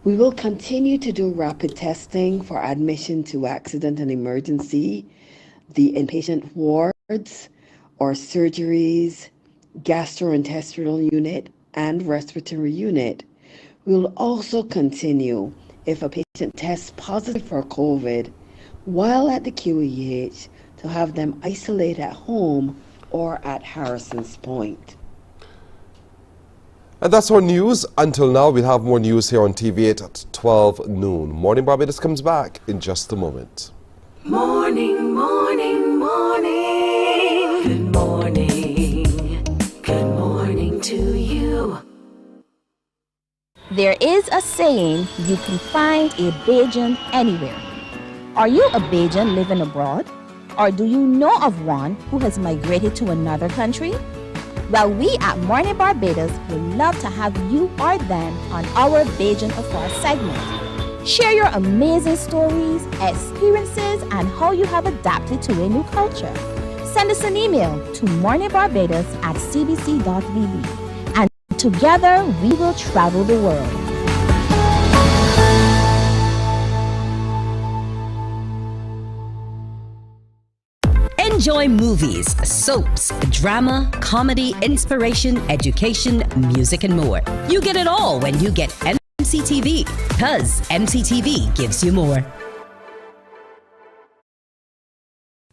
We will continue to do rapid testing for admission to accident and emergency, the inpatient wards or surgeries, gastrointestinal unit, and respiratory unit. We will also continue, if a patient tests positive for COVID, while at the QEH, to have them isolate at home or at Harrison's Point. And that's our news. Until now, we'll have more news here on TV8 at 12 noon. Morning Barbados comes back in just a moment. Morning, morning, morning. Good morning. Good morning to you. There is a saying, you can find a Bajan anywhere. Are you a Bajan living abroad? Or do you know of one who has migrated to another country? Well, we at Mornin Barbados would love to have you or them on our Bajan Afar segment. Share your amazing stories, experiences, and how you have adapted to a new culture. Send us an email to morninbarbados@cbc.vb, and together we will travel the world. Enjoy movies, soaps, drama, comedy, inspiration, education, music, and more. You get it all when you get MCTV, because MCTV gives you more.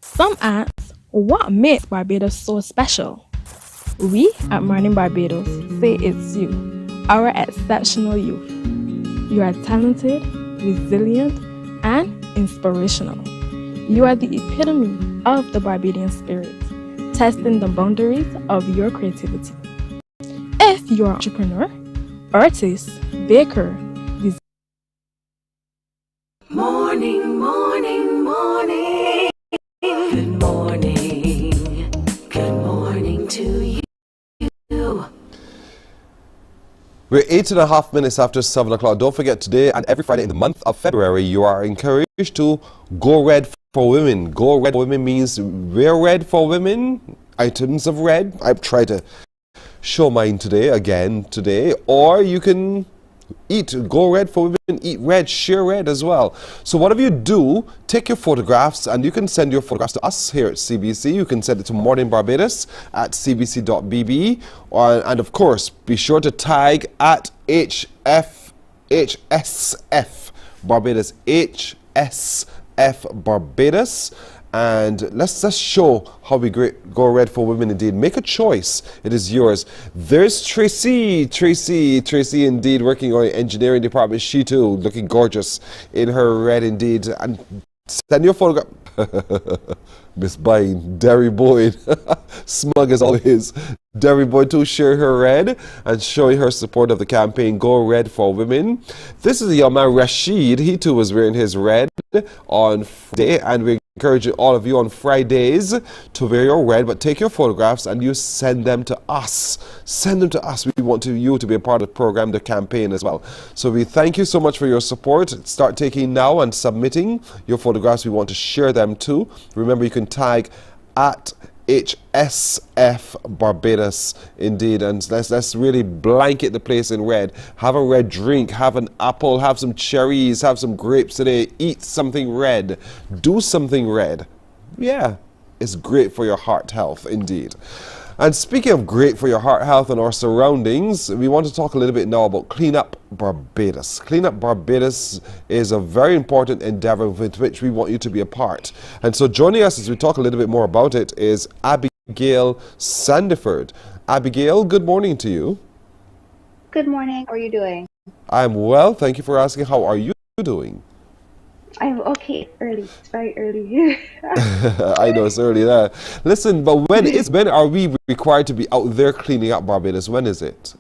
Some ask, what makes Barbados so special? We at Mornin Barbados say it's you, our exceptional youth. You are talented, resilient, and inspirational. You are the epitome of the Barbadian spirit, testing the boundaries of your creativity. If you're an entrepreneur, artist, baker, Morning, morning, morning. Good morning. Good morning to you. We're 8.5 minutes after 7 o'clock. Don't forget, today and every Friday in the month of February, you are encouraged to go red for women. Go red for women means wear red for women, items of red. I've tried to show mine today, or you can go red for women, eat red, share red as well. So whatever you do, take your photographs, and you can send your photographs to us here at CBC. You can send it to Mornin Barbados at cbc.bb, and of course, be sure to tag at HSF Barbados, HSF Barbados. And let's just show how we go red for women indeed. Make a choice. It is yours. There's Tracy indeed, working on the engineering department. She too, looking gorgeous in her red indeed. And send your photograph. Miss Bine, Derry Boyd, smug as always. Derry Boyd too, share her red and showing her support of the campaign Go Red for Women. This is the young man Rashid. He too was wearing his red on Friday, and we encourage all of you on Fridays to wear your red, but take your photographs and you send them to us. Send them to us. We want you to be a part of the program, the campaign as well. So we thank you so much for your support. Start taking now and submitting your photographs. We want to share them too. Remember, you can tag at HSF Barbados indeed, and let's really blanket the place in red. Have a red drink, have an apple, have some cherries, have some grapes today. Eat something red, do something red. Yeah, it's great for your heart health indeed. And speaking of great for your heart health and our surroundings, we want to talk a little bit now about Clean Up Barbados. Clean Up Barbados is a very important endeavor with which we want you to be a part. And so joining us as we talk a little bit more about it is Abigail Sandiford. Abigail, good morning to you. Good morning. How are you doing? I'm well. Thank you for asking. How are you doing? I'm okay. Early. It's very early. I know it's early there. Listen, but when are we required to be out there cleaning up Barbados? When is it?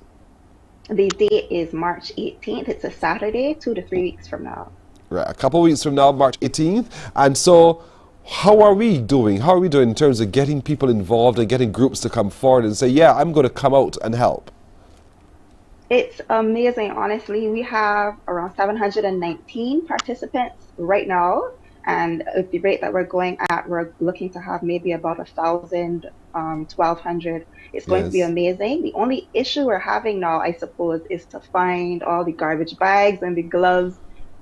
The date is March 18th. It's a Saturday, 2 to 3 weeks from now. Right, a couple of weeks from now, March 18th. And so, how are we doing? How are we doing in terms of getting people involved and getting groups to come forward and say, yeah, I'm going to come out and help? It's amazing, honestly. We have around 719 participants right now. And at the rate that we're going at, we're looking to have maybe about 1,000, 1,200. It's going to be Yes. amazing. The only issue we're having now, I suppose, is to find all the garbage bags and the gloves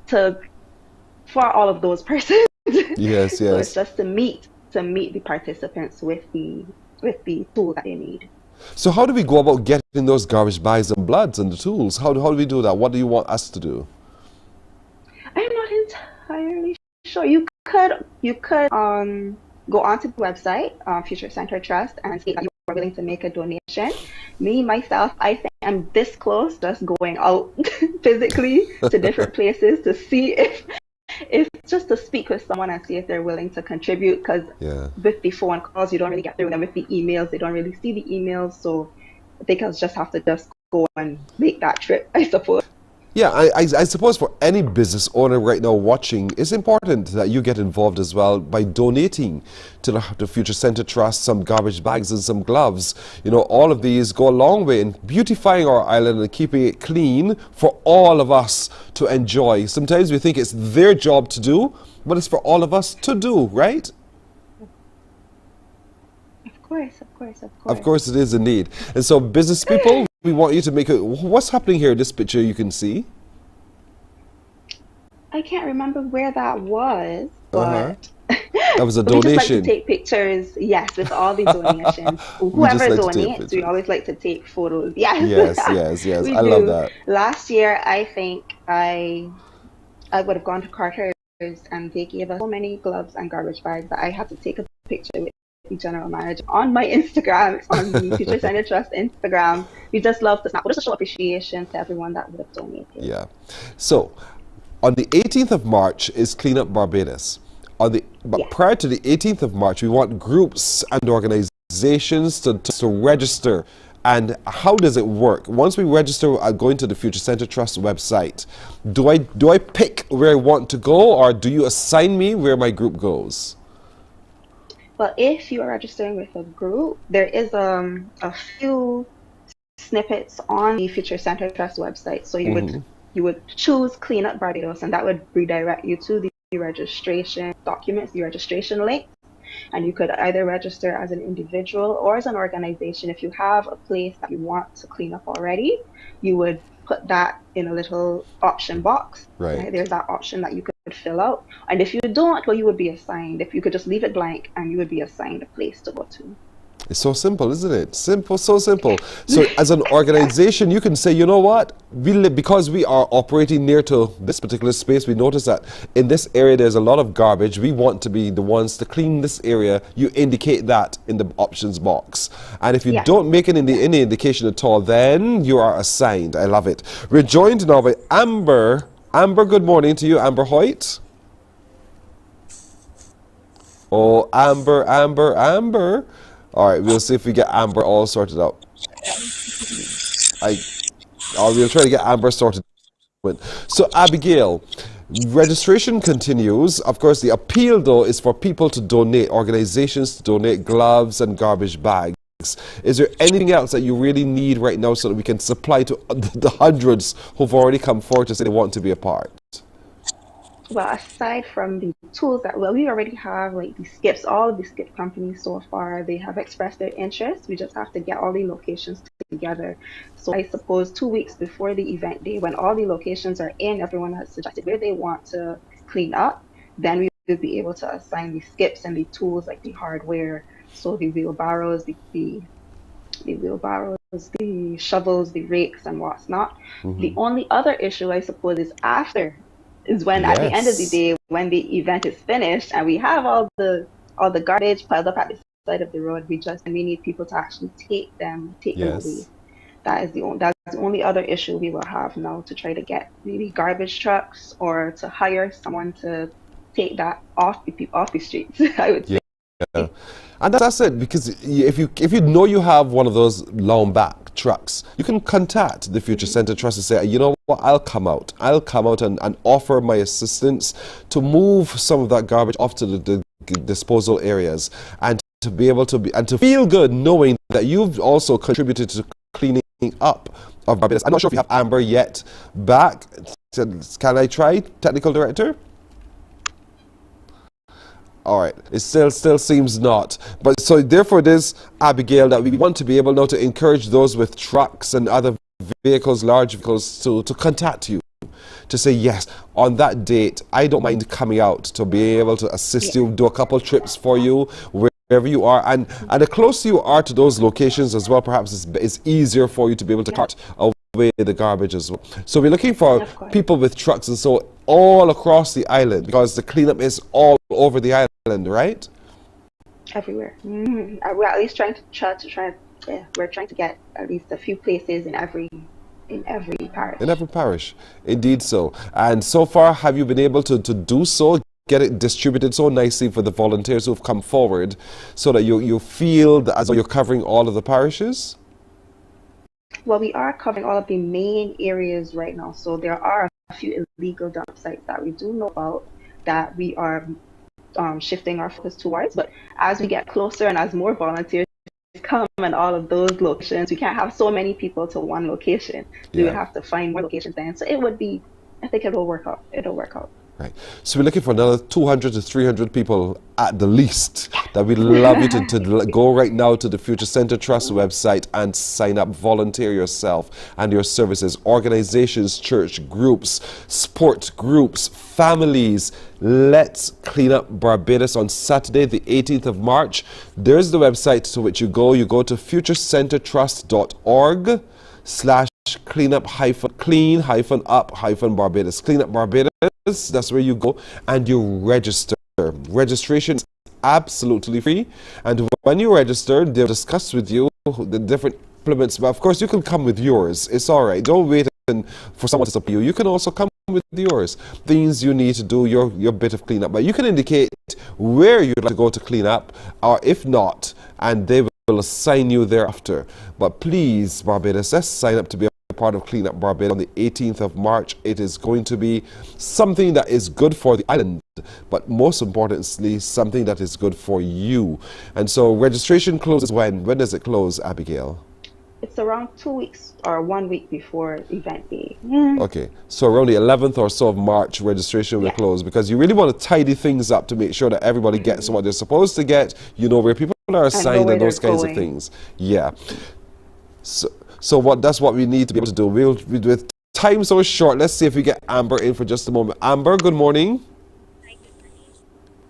to for all of those persons. Yes, So it's yes. just to meet the participants with the tool that they need. So how do we go about getting those garbage bags and bloods and the tools? How do we do that? What do you want us to do? I'm not entirely sure. You could go onto the website, Future Center Trust, and see that you are willing to make a donation. Me myself, I think I'm this close, just going out physically to different places to see if just to speak with someone and see if they're willing to contribute. Because Yeah. with the phone calls, you don't really get through them. With the emails, they don't really see the emails. So I think I'll just have to just go and make that trip, I suppose. Yeah, I suppose for any business owner right now watching, it's important that you get involved as well by donating to the Future Center Trust some garbage bags and some gloves. You know, all of these go a long way in beautifying our island and keeping it clean for all of us to enjoy. Sometimes we think it's their job to do, but it's for all of us to do, right? Of course, of course, of Of course. course it is indeed. And so business people, we want you to make it. What's happening here? This picture you can see. I can't remember where that was, Uh-huh. but That was a we just like to donation. take pictures, yes, with all the donations. We just Whoever like to take donates, we pictures. always like to take photos. Yes, Yes, yes, yes. we I love do. that. Last year, I think I would have gone to Carter's and they gave us so many gloves and garbage bags that I had to take a picture with the general manager on my Instagram. It's on the Future Center Trust Instagram. We just love to snap, just to show appreciation to everyone that would have donated. Yeah. So, on the 18th of March is Clean Up Barbados. But prior to the 18th of March, we want groups and organizations to register. And how does it work? Once we register, going to the Future Center Trust website, do I pick where I want to go, or do you assign me where my group goes? But if you are registering with a group, there is a few snippets on the Future Center Trust website. So you would choose Clean Up Barbados, and that would redirect you to the registration documents, the registration link. And you could either register as an individual or as an organization. If you have a place that you want to clean up already, you would put that in a little option box. Right. There's that option that you could fill out. And if you don't, well, you would be assigned. If you could just leave it blank, and you would be assigned a place to go to. It's so simple, isn't it? Simple, so simple. So as an organization, you can say, you know what, because we are operating near to this particular space, we notice that in this area there's a lot of garbage. We want to be the ones to clean this area. You indicate that in the options box. And if you don't make it any indication at all, then you are assigned. I love it. We're joined now by Amber. Amber, good morning to you, Amber Hoyt. Oh, Amber, Amber, Amber. All right, we'll see if we get Amber all sorted out. We'll try to get Amber sorted. So, Abigail, registration continues. Of course, the appeal, though, is for people to donate, organizations to donate gloves and garbage bags. Is there anything else that you really need right now so that we can supply to the hundreds who've already come forward to say they want to be a part? Well, aside from the tools we already have, like the skips, all of the skip companies so far, they have expressed their interest. We just have to get all the locations together. So I suppose 2 weeks before the event day, when all the locations are in, everyone has suggested where they want to clean up, then we will be able to assign the skips and the tools, like the hardware, so the wheelbarrows, the shovels, the rakes, and what's not. The only other issue, I suppose, is when at the end of the day, when the event is finished and we have all the garbage piled up at the side of the road, we need people to actually take them away. That's the only other issue we will have now, to try to get maybe garbage trucks or to hire someone to take that off the streets. I would say. And that's it, because if you know you have one of those long back trucks, you can contact the Future Center Trust and say, you know what, I'll come out and offer my assistance to move some of that garbage off to the disposal areas, and to be able to to feel good knowing that you've also contributed to cleaning up of Barbados. I'm not sure if you have Amber yet back. Can I try, Technical Director? All right, it still seems not. But so therefore it is, Abigail, that we want to be able now to encourage those with trucks and other vehicles, large vehicles, to contact you, to say, yes, on that date, I don't mind coming out to be able to assist you, do a couple trips for you, wherever you are. And the closer you are to those locations as well, perhaps it's easier for you to be able to cart away the garbage as well. So we're looking for people with trucks and so all across the island, because the cleanup is all over the island, right? Everywhere. We're at least trying to we're trying to get at least a few places in every parish. In every parish, indeed so. And so far, have you been able to do so, get it distributed so nicely for the volunteers who've come forward, so that you feel that as though you're covering all of the parishes? Well, we are covering all of the main areas right now. So there are a few illegal dump sites that we do know about that we are shifting our focus towards. But as we get closer and as more volunteers come in all of those locations, we can't have so many people to one location. We would have to find more locations then. So it would be, I think it'll work out. It'll work out. Right. So we're looking for another 200 to 300 people at the least. That we'd love you to go right now to the Future Center Trust website and sign up, volunteer yourself and your services, organizations, church groups, sport groups, families. Let's clean up Barbados on Saturday, the 18th of March. There's the website to which you go. You go to futurecentertrust.org/clean-up-Barbados. Clean Up Barbados, that's where you go and you register. Registration is absolutely free, and when you register, they'll discuss with you the different implements. But of course, you can come with yours. It's all right. Don't wait for someone to support you. You can also come with yours. Things you need to do your bit of cleanup. But you can indicate where you'd like to go to clean up, or if not, and they will assign you thereafter. But please, Barbados, let's sign up to be a part of Clean Up Barbados on the 18th of March. It is going to be something that is good for the island, but most importantly, something that is good for you. And so registration closes when? When does it close, Abigail? It's around 2 weeks or 1 week before event day. Okay, so around the 11th or so of March, registration will close, because you really want to tidy things up to make sure that everybody gets what they're supposed to get. You know where people are assigned and those kinds of things. Yeah. So that's what we need to be able to do. With time so short, let's see if we get Amber in for just a moment. Amber, good morning.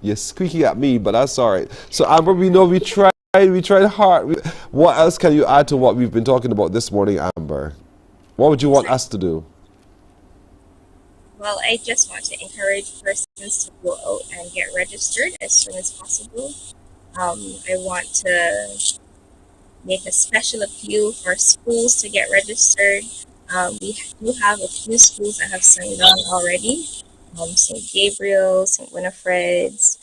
You're squeaky at me, but that's all right. So Amber, we know we tried hard. What else can you add to what we've been talking about this morning, Amber? What would you want us to do? Well, I just want to encourage persons to go out and get registered as soon as possible. I want to make a special appeal for schools to get registered. We do have a few schools that have signed on already. St. Gabriel, St. Winifred's,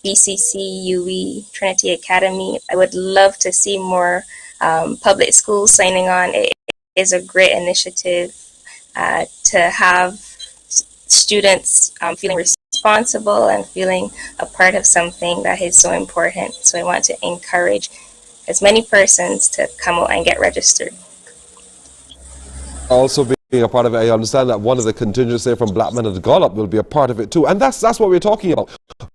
BCC, UE, Trinity Academy. I would love to see more public schools signing on. It is a great initiative to have students feeling responsible and feeling a part of something that is so important. So I want to encourage as many persons to come out and get registered. Also being a part of it, I understand that one of the contingents there from Blackman and Gollop will be a part of it too, and that's what we're talking about.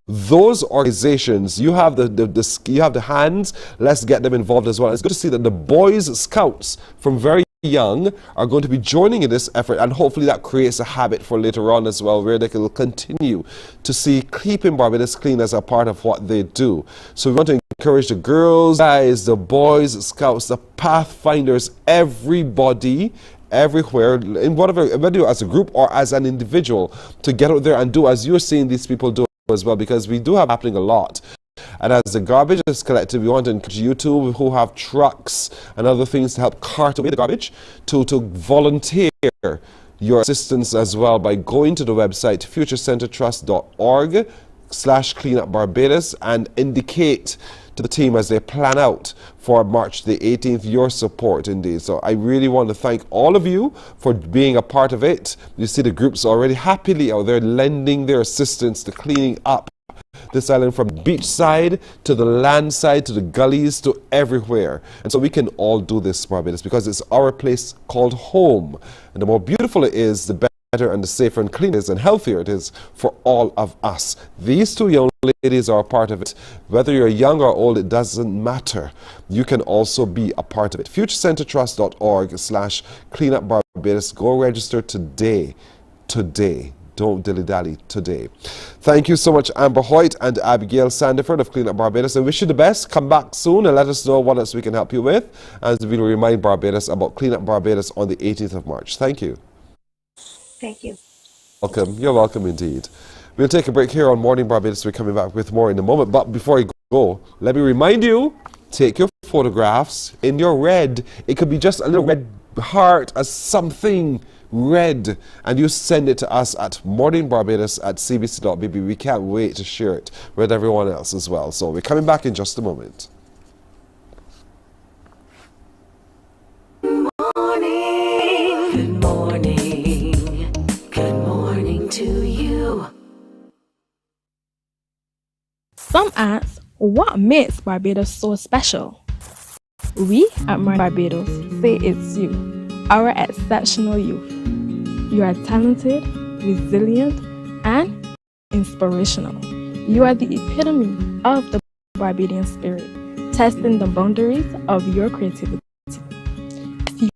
Those organizations, you have the hands. Let's get them involved as well. It's good to see that the Boys Scouts from very young are going to be joining in this effort, and hopefully that creates a habit for later on as well, where they can continue to see keeping Barbados clean as a part of what they do. So we want to encourage the girls, guys, the Boys Scouts, the Pathfinders, everybody, everywhere, in whatever, whether you're as a group or as an individual, to get out there and do as you're seeing these people do as well, because we do have happening a lot. And as the garbage is collected, we want to encourage you two who have trucks and other things to help cart away the garbage to volunteer your assistance as well by going to the website futurecentertrust.org Facebook.com/Cleanup Barbados and indicate to the team as they plan out for March the 18th your support indeed. So I really want to thank all of you for being a part of it. You see the groups already happily out there lending their assistance to cleaning up this island from beach side to the land side to the gullies to everywhere. And so we can all do this, Barbados, because it's our place called home. And the more beautiful it is, the better and the safer and cleaner it is and healthier it is for all of us. These two young ladies are a part of it. Whether you're young or old, it doesn't matter. You can also be a part of it. FutureCenterTrust.org/Cleanup Barbados. Go register today. Don't dilly-dally today. Thank you so much, Amber Hoyt and Abigail Sandiford of Cleanup Barbados. I wish you the best. Come back soon and let us know what else we can help you with, as we'll remind Barbados about Cleanup Barbados on the 18th of March. Thank you. Thank you. Welcome. You're welcome indeed. We'll take a break here on Morning Barbados. We're coming back with more in a moment. But before I go, let me remind you, take your photographs in your red. It could be just a little red heart as something red, and you send it to us at morninbarbados@cbc.bb. We can't wait to share it with everyone else as well. So we're coming back in just a moment. Good morning. Good morning to you. Some ask, what makes Barbados so special? We at Mornin Barbados say it's you, our exceptional youth. You are talented, resilient, and inspirational. You are the epitome of the Barbadian spirit, testing the boundaries of your creativity. If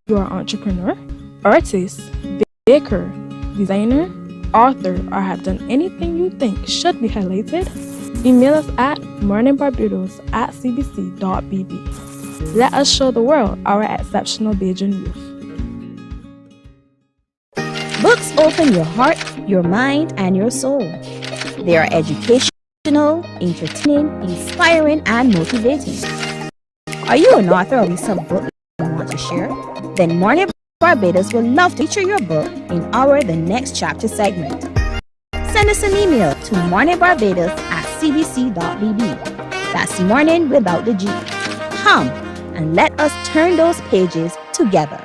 you are an entrepreneur, artist, baker, designer, author, or have done anything you think should be highlighted, email us at morninbarbados@cbc.bb. Let us show the world our exceptional Bajan youth. Books open your heart, your mind, and your soul. They are educational, entertaining, inspiring, and motivating. Are you an author or read some book you want to share? Then Mornin Barbados will love to feature your book in our The Next Chapter segment. Send us an email to morninbarbados@cbc.bb. That's morning without the G. Come and let us turn those pages together.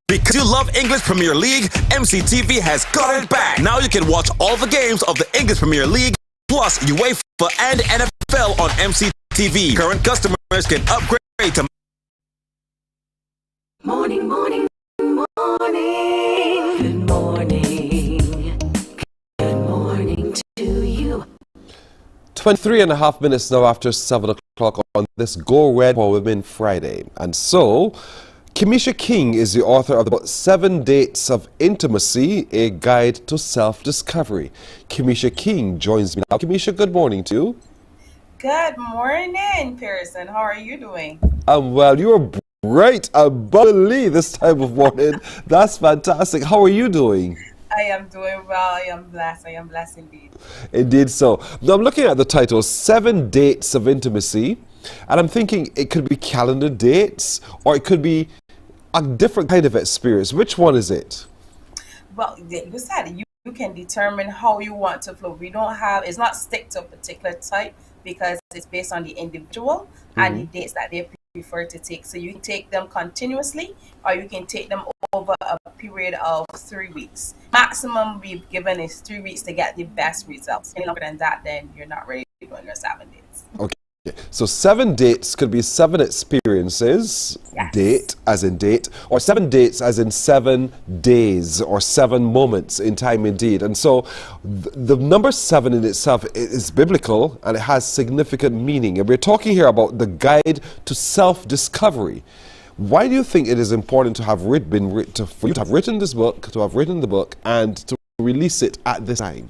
Because you love English Premier League, MCTV has got it back. Now you can watch all the games of the English Premier League, plus UEFA and NFL on MCTV. Current customers can upgrade to Morning, morning, morning. Good morning. Good morning to you. 23 and a half minutes now after 7 o'clock on this Go Red for Women Friday. And so, Kamisha King is the author of the book 7 Dates of Intimacy, a guide to self-discovery. Kamisha King joins me now. Kamisha, good morning to you. Good morning, Pearson. How are you doing? Well, you're bright and bubbly this time of morning. That's fantastic. How are you doing? I am doing well. I am blessed. I am blessed indeed. Indeed so. Now I'm looking at the title, 7 Dates of Intimacy, and I'm thinking it could be calendar dates or it could be a different kind of experience. Which one is it? Well, you said you can determine how you want to flow. We don't have, it's not stick to a particular type because it's based on the individual and the dates that they prefer to take. So you can take them continuously or you can take them over a period of 3 weeks. Maximum we've given is 3 weeks to get the best results. Any longer than that, then you're not ready to go on your 7 days. Okay. So 7 dates could be 7 experiences, yes. Date as in date, or 7 dates as in 7 days or 7 moments in time indeed. And so the number 7 in itself is biblical and it has significant meaning. And we're talking here about the guide to self-discovery. Why do you think it is important to have for you to have written this book, to have written the book, and to release it at this time?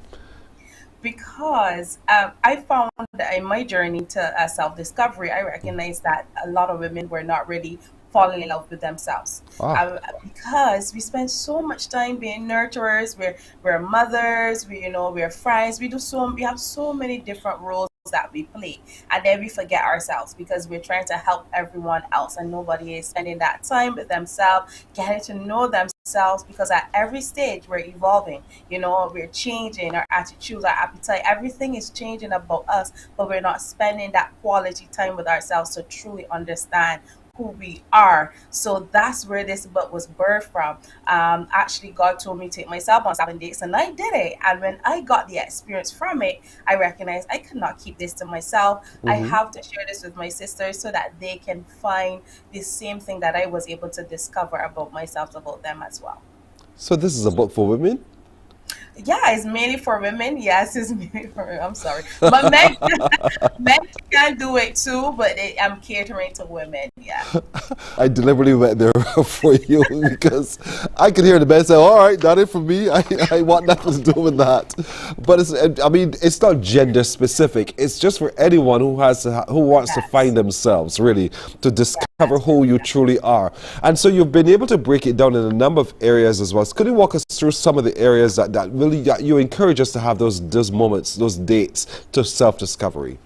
Because I found that in my journey to self-discovery, I recognized that a lot of women were not really falling in love with themselves. Because we spend so much time being nurturers, we're mothers, we're friends, we have so many different roles that we play, and then we forget ourselves because we're trying to help everyone else, and nobody is spending that time with themselves, getting to know themselves, because at every stage we're evolving, we're changing our attitudes, our appetite, everything is changing about us, but we're not spending that quality time with ourselves to truly understand who we are. So that's where this book was birthed from. Actually, God told me to take myself on 7 dates, and I did it. And when I got the experience from it, I recognized I could not keep this to myself. I have to share this with my sisters so that they can find the same thing that I was able to discover about myself, about them as well. So this is a book for women? Yeah, it's mainly for women. Yes, it's mainly for women. I'm sorry. But men, men can do it too, but I'm catering to women. Yeah. I deliberately went there for you because I could hear the men say, all right, not it for me. I want nothing to do with that. But it's not gender specific. It's just for anyone who wants to find themselves, really, to discover who you truly are. And so you've been able to break it down in a number of areas as well. So could you walk us through some of the areas that you encourage us to have those moments, those dates to self-discovery?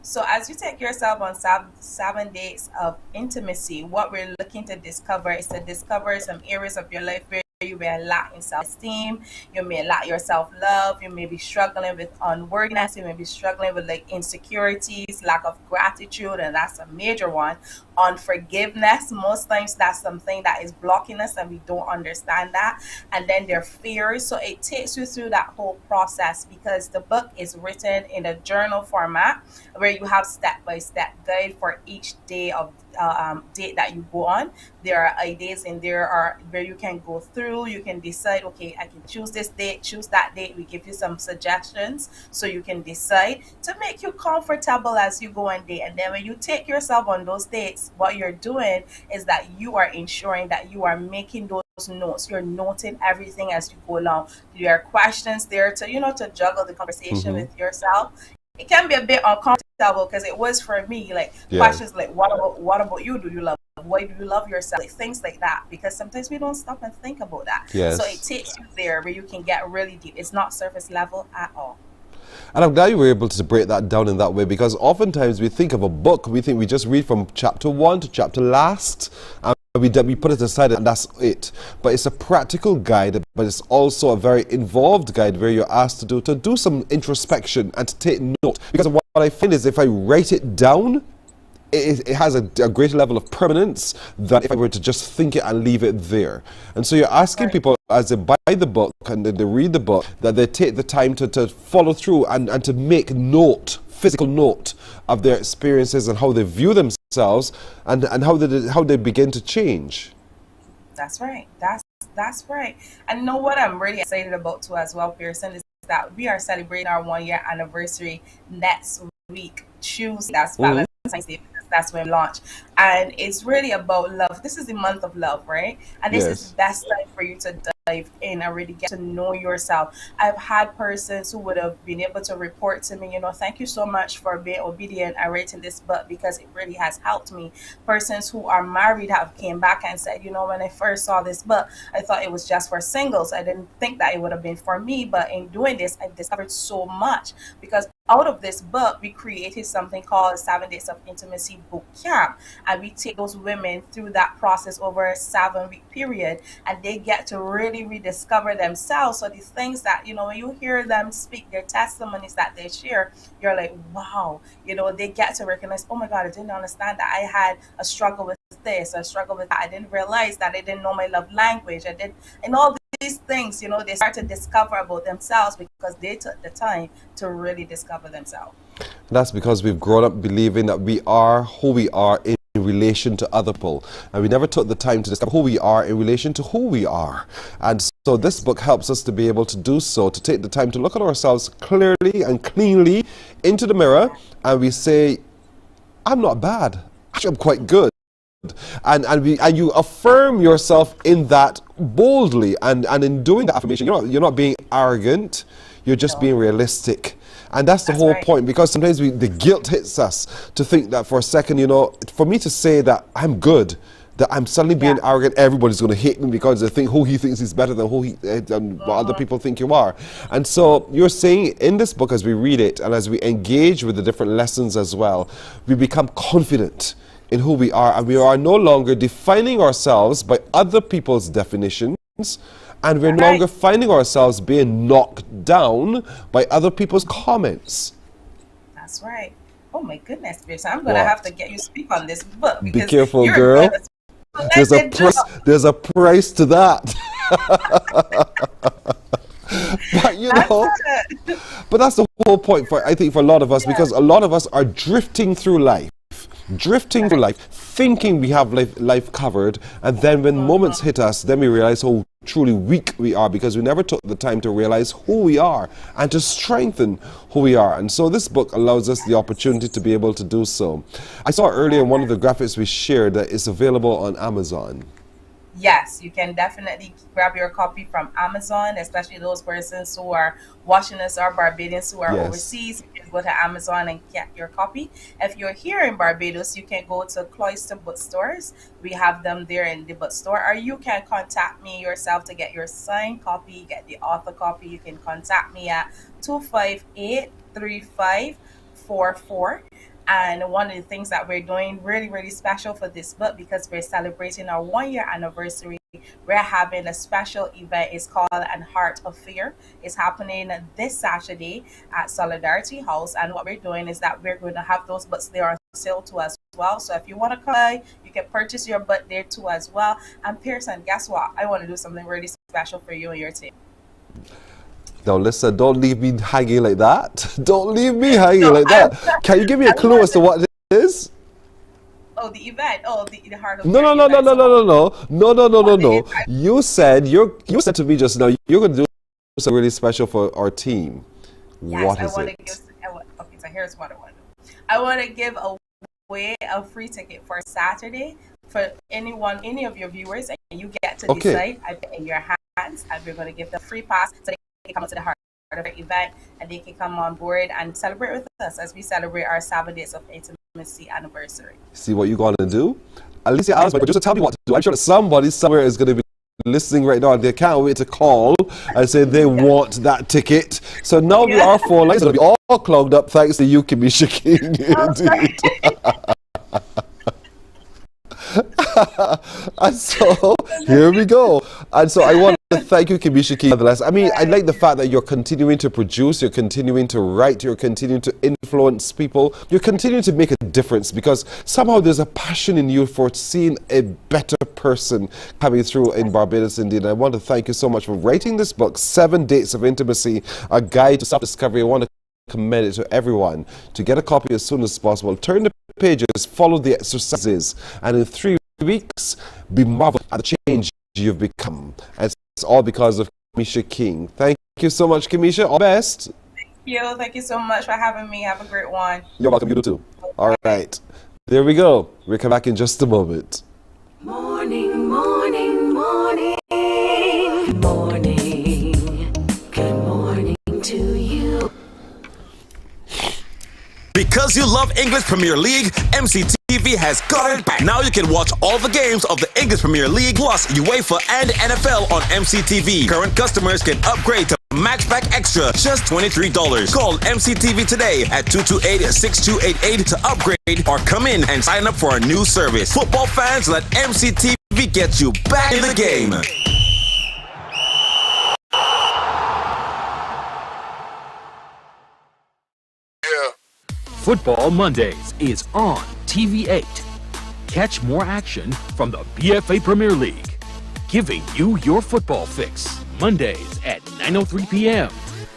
So as you take yourself on 7 dates of intimacy, what we're looking to discover is to discover some areas of your life where you may lack in self-esteem, you may lack your self-love, you may be struggling with unworthiness, you may be struggling with insecurities, lack of gratitude, and that's a major one. Unforgiveness, most times that's something that is blocking us and we don't understand that. And then their fears. So it takes you through that whole process, because the book is written in a journal format where you have step-by-step guide for each day of date that you go on. There are ideas in there where you can go through, you can decide, okay, I can choose this date, choose that date. We give you some suggestions so you can decide to make you comfortable as you go on date. And then when you take yourself on those dates, what you're doing is that you are ensuring that you are making those notes. You're noting everything as you go along. There are questions there to to juggle the conversation with yourself. It can be a bit uncomfortable because it was for me, questions like what about you? Do you love? Why do you love yourself? Things like that, because sometimes we don't stop and think about that. Yes. So it takes you there where you can get really deep. It's not surface level at all. And I'm glad you were able to break that down in that way, because oftentimes we think of a book, we think we just read from chapter 1 to chapter last, and we put it aside and that's it. But it's a practical guide, but it's also a very involved guide where you're asked to do some introspection and to take note. Because what I find is if I write it down, it has a greater level of permanence than if I were to just think it and leave it there. And so you're asking people, as they buy the book and they read the book, that they take the time to follow through and to make note, physical note of their experiences and how they view themselves and how they begin to change. That's right. That's right. And know what I'm really excited about too as well, Pearson, is that we are celebrating our 1-year anniversary next week, Tuesday. That's Valentine's Day. That's when we launch. And it's really about love. This is the month of love, right? And this is the best time for you to dive in and really get to know yourself. I've had persons who would have been able to report to me, thank you so much for being obedient and writing this book because it really has helped me. Persons who are married have came back and said, when I first saw this book, I thought it was just for singles. I didn't think that it would have been for me, but in doing this, I discovered so much, because out of this book, we created something called 7 Days of Intimacy Boot Camp. And we take those women through that process over a 7-week period, and they get to really rediscover themselves. So these things that, when you hear them speak, their testimonies that they share, you're like, wow, they get to recognize, oh my God, I didn't understand that I had a struggle with this, a struggle with that. I didn't realize that I didn't know my love language. And all these things, they start to discover about themselves because they took the time to really discover themselves. That's because we've grown up believing that we are who we are in relation to other people, and we never took the time to discover who we are in relation to who we are. And so this book helps us to be able to do so, to take the time to look at ourselves clearly and cleanly into the mirror, and we say, I'm not bad, actually I'm quite good. And you affirm yourself in that boldly, and in doing that affirmation, you're not being arrogant, you're just being realistic. And that's the whole point, because sometimes the guilt hits us to think that for a second, for me to say that I'm good, that I'm suddenly being arrogant. Everybody's going to hate me because they think who he thinks is better than who he than what other people think you are. And so you're saying in this book, as we read it and as we engage with the different lessons as well, we become confident in who we are, and we are no longer defining ourselves by other people's definitions, and we're no longer finding ourselves being knocked down by other people's comments. That's right. Oh my goodness, Pierce, I'm going to have to get you to speak on this book. Be careful, girl. There's a price to that. But you know, but that's the whole point for, I think, for a lot of us, because a lot of us are drifting through life, thinking we have life covered, and then when moments hit us, then we realize how truly weak we are, because we never took the time to realize who we are and to strengthen who we are. And so this book allows us the opportunity to be able to do so. I saw earlier in one of the graphics we shared that it's available on Amazon. Yes, you can definitely grab your copy from Amazon, especially those persons who are watching us are Barbadians who are overseas. You can go to Amazon and get your copy. If you're here in Barbados, you can go to Cloister Bookstores. We have them there in the bookstore, or you can contact me yourself to get your signed copy, get the author copy. You can contact me at 258-3544. And one of the things that we're doing really, really special for this book, because we're celebrating our 1-year anniversary, we're having a special event. It's called An Heart of Fear. It's happening this Saturday at Solidarity House. And what we're doing is that we're going to have those books there on sale too as well. So if you want to come, you can purchase your book there too as well. And Pearson, guess what? I want to do something really special for you and your team. Now listen, don't leave me hanging like that. Don't leave me hanging like that. Can you give me a clue as to what it is? Oh, the event. Oh, the Heart of No. You said to me just now you're going to do something really special for our team. Yes, what is it? Okay, so here's what I want to do. I want to give away a free ticket for Saturday for any of your viewers, and you get to decide. I put it in your hands, and we're going to give them free pass so they can come to the Heart of the event, and they can come on board and celebrate with us as we celebrate our 7 days of intimacy anniversary. See what you're going to do? Alicia, ask my producer, tell me what to do. I'm sure that somebody somewhere is going to be listening right now, and they can't wait to call and say they want that ticket. So now our phone lines are going to be all clogged up thanks to you, Kamisha King. Indeed. And so here we go. And so I want to thank you, Kamisha King. I mean, I like the fact that you're continuing to produce, you're continuing to write, you're continuing to influence people, you're continuing to make a difference, because somehow there's a passion in you for seeing a better person coming through in Barbados. Indeed, I want to thank you so much for writing this book, 7 Dates of Intimacy, a guide to self-discovery. I want to commend it to everyone to get a copy as soon as possible. Turn the pages, follow the exercises, and in 3 weeks, be marveled at the change you've become. And it's all because of Kamisha King. Thank you so much, Kamisha. All the best. Thank you so much for having me. Have a great one. You're welcome. You do too. All right. There we go. We'll come back in just a moment. Morning, morning, morning. Good morning. Good morning to you. Because you love English Premier League, MCTV has got it back. Now you can watch all the games of the English Premier League plus UEFA and NFL on MCTV. Current customers can upgrade to Max Pack Extra, just $23. Call MCTV today at 228-6288 to upgrade, or come in and sign up for a new service. Football fans, let MCTV get you back in the game. Football Mondays is on TV8. Catch more action from the BFA Premier League, giving you your football fix Mondays at 9:03 p.m.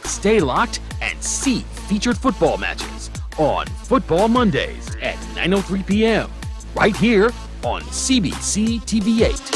Stay locked and see featured football matches on Football Mondays at 9:03 p.m. right here on CBC TV8.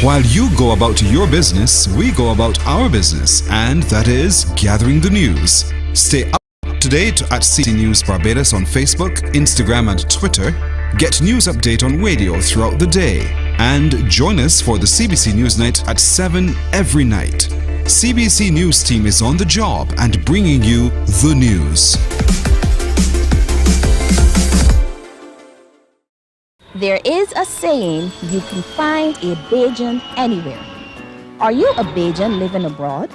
While you go about your business, we go about our business, and that is gathering the news. Stay up to date at CBC News Barbados on Facebook, Instagram, and Twitter. Get news update on radio throughout the day, and join us for the CBC News Night at 7 every night. CBC News team is on the job and bringing you the news. There is a saying, you can find a Bajan anywhere. Are you a Bajan living abroad?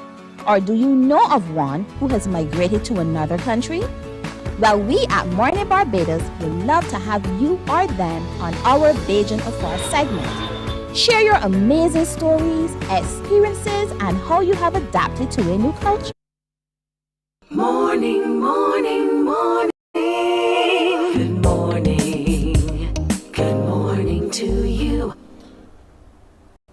Or do you know of one who has migrated to another country? Well, we at Mornin Barbados would love to have you or them on our Bajan Afar segment. Share your amazing stories, experiences, and how you have adapted to a new culture. Morning, morning, morning. Good morning. Good morning to you.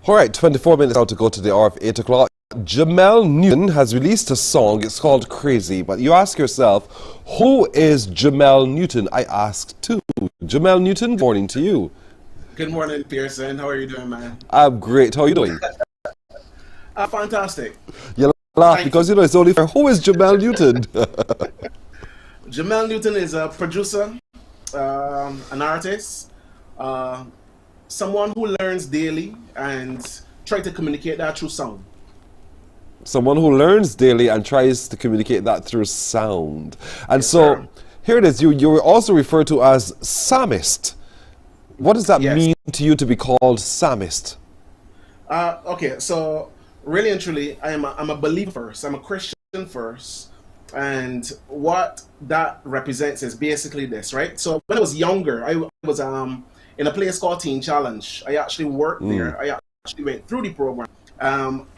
All right, 24 minutes out to go to the hour of 8 o'clock. Jamel Newton has released a song. It's called Crazy. But you ask yourself, who is Jamel Newton? I ask too. Jamel Newton, good morning to you. Good morning, Pearson. How are you doing, man? I'm great. How are you doing? Fantastic. You laugh because, it's only fair. Who is Jamel Newton? Jamel Newton is a producer, an artist, someone who learns daily and try to communicate that through sound. Someone who learns daily and tries to communicate that through sound. And Yes, so, sir. here it is. You were also referred to as psalmist. What does that mean to you to be called psalmist? Okay, so really and truly, I'm a believer first. I'm a Christian first. And what that represents is basically this, right? So when I was younger, I was in a place called Teen Challenge. I actually worked there. I actually went through the program.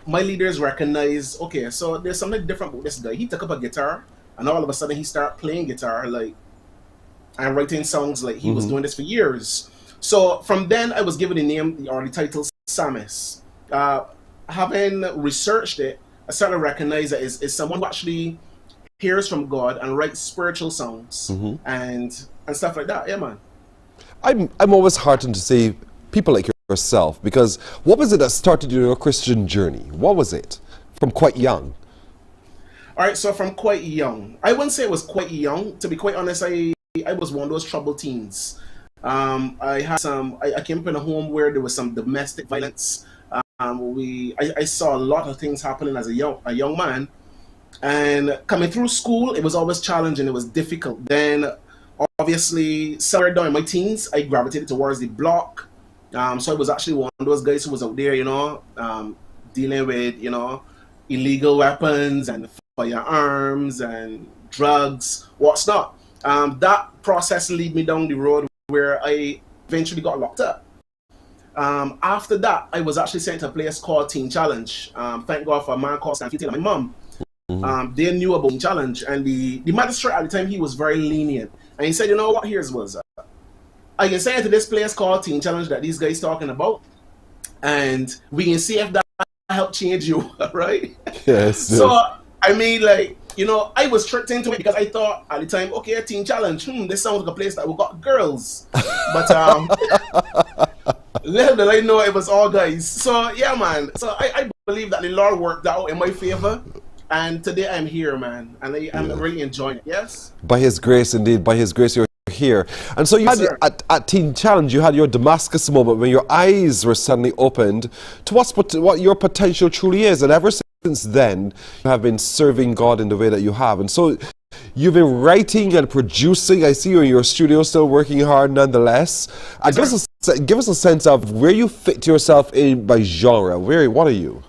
My leaders recognized, okay, so there's something different about this guy. He took up a guitar, and all of a sudden he started playing guitar, and writing songs like he was doing this for years. So from then, I was given the name or the title psalmist. Having researched it, I started to recognize that it's someone who actually hears from God and writes spiritual songs and stuff like that. Yeah, man. I'm always heartened to see people like yourself, because what was it that started your Christian journey? What was it from quite young? All right, so from quite young, I wouldn't say it was quite young. To be quite honest, I was one of those troubled teens. I came up in a home where there was some domestic violence. I saw a lot of things happening as a young man, and coming through school, it was always challenging. It was difficult. Then, obviously, somewhere down in my teens, I gravitated towards the block. So I was actually one of those guys who was out there, dealing with, illegal weapons and firearms and drugs, what's not. That process led me down the road where I eventually got locked up. After that, I was actually sent to a place called Teen Challenge. Thank God for a man called Stanley and my mom. They knew about Teen Challenge, and the magistrate at the time, he was very lenient. And he said, you know what, here's what's up. I can send you to this place called Teen Challenge that these guys talking about, and we can see if that help change you, right? Yes. So, I mean, I was tricked into it because I thought at the time, okay, Teen Challenge, this sounds like a place that we got girls. But little did I know it was all guys. So, yeah, man. So, I believe that the Lord worked out in my favor. And today I'm here, man. And I'm really enjoying it. Yes? By His grace, indeed. By His grace, you're here. And so you had at Teen Challenge, you had your Damascus moment when your eyes were suddenly opened to what your potential truly is. And ever since then, you have been serving God in the way that you have. And so you've been writing and producing. I see you in your studio still working hard nonetheless. Give us a sense of where you fit yourself in by genre. What are you?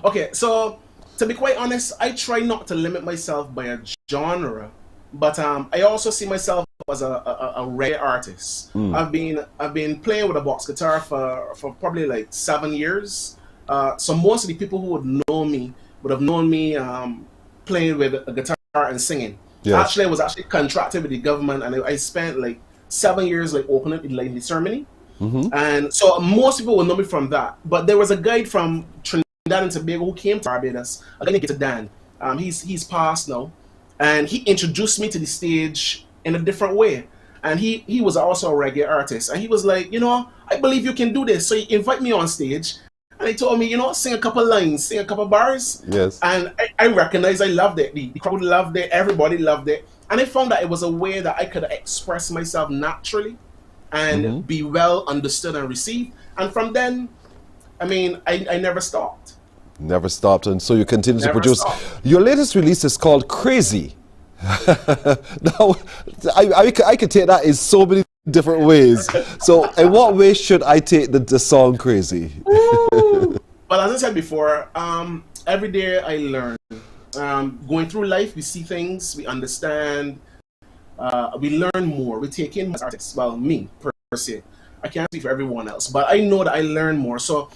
Okay, so to be quite honest, I try not to limit myself by a genre, but I also see myself as a reggae artist. I've been playing with a box guitar for probably like 7 years. So most of the people who would know me would have known me playing with a guitar and singing. Yes. Actually, I was contracted with the government, and I spent like 7 years opening the ceremony. And so most people will know me from that. But there was a guy from Trinidad and Tobago who came to Barbados, a guy named Dan. He's passed now, and he introduced me to the stage in a different way. And he was also a reggae artist, and he was like, I believe you can do this. So he invited me on stage, and he told me, sing a couple lines, sing a couple bars. Yes. And I recognized I loved it. The crowd loved it. Everybody loved it. And I found that it was a way that I could express myself naturally and be well understood and received. And from then, I mean, I never stopped. Never stopped, and so you continue to Never produce. stopped. Your latest release is called Crazy. Now, I could take that in so many different ways. So, in what way should I take the song Crazy? Well, as I said before, every day I learn. Going through life, we see things, we understand, we learn more, we take in as artists. Well, me, per se. I can't speak for everyone else, but I know that I learn more. So,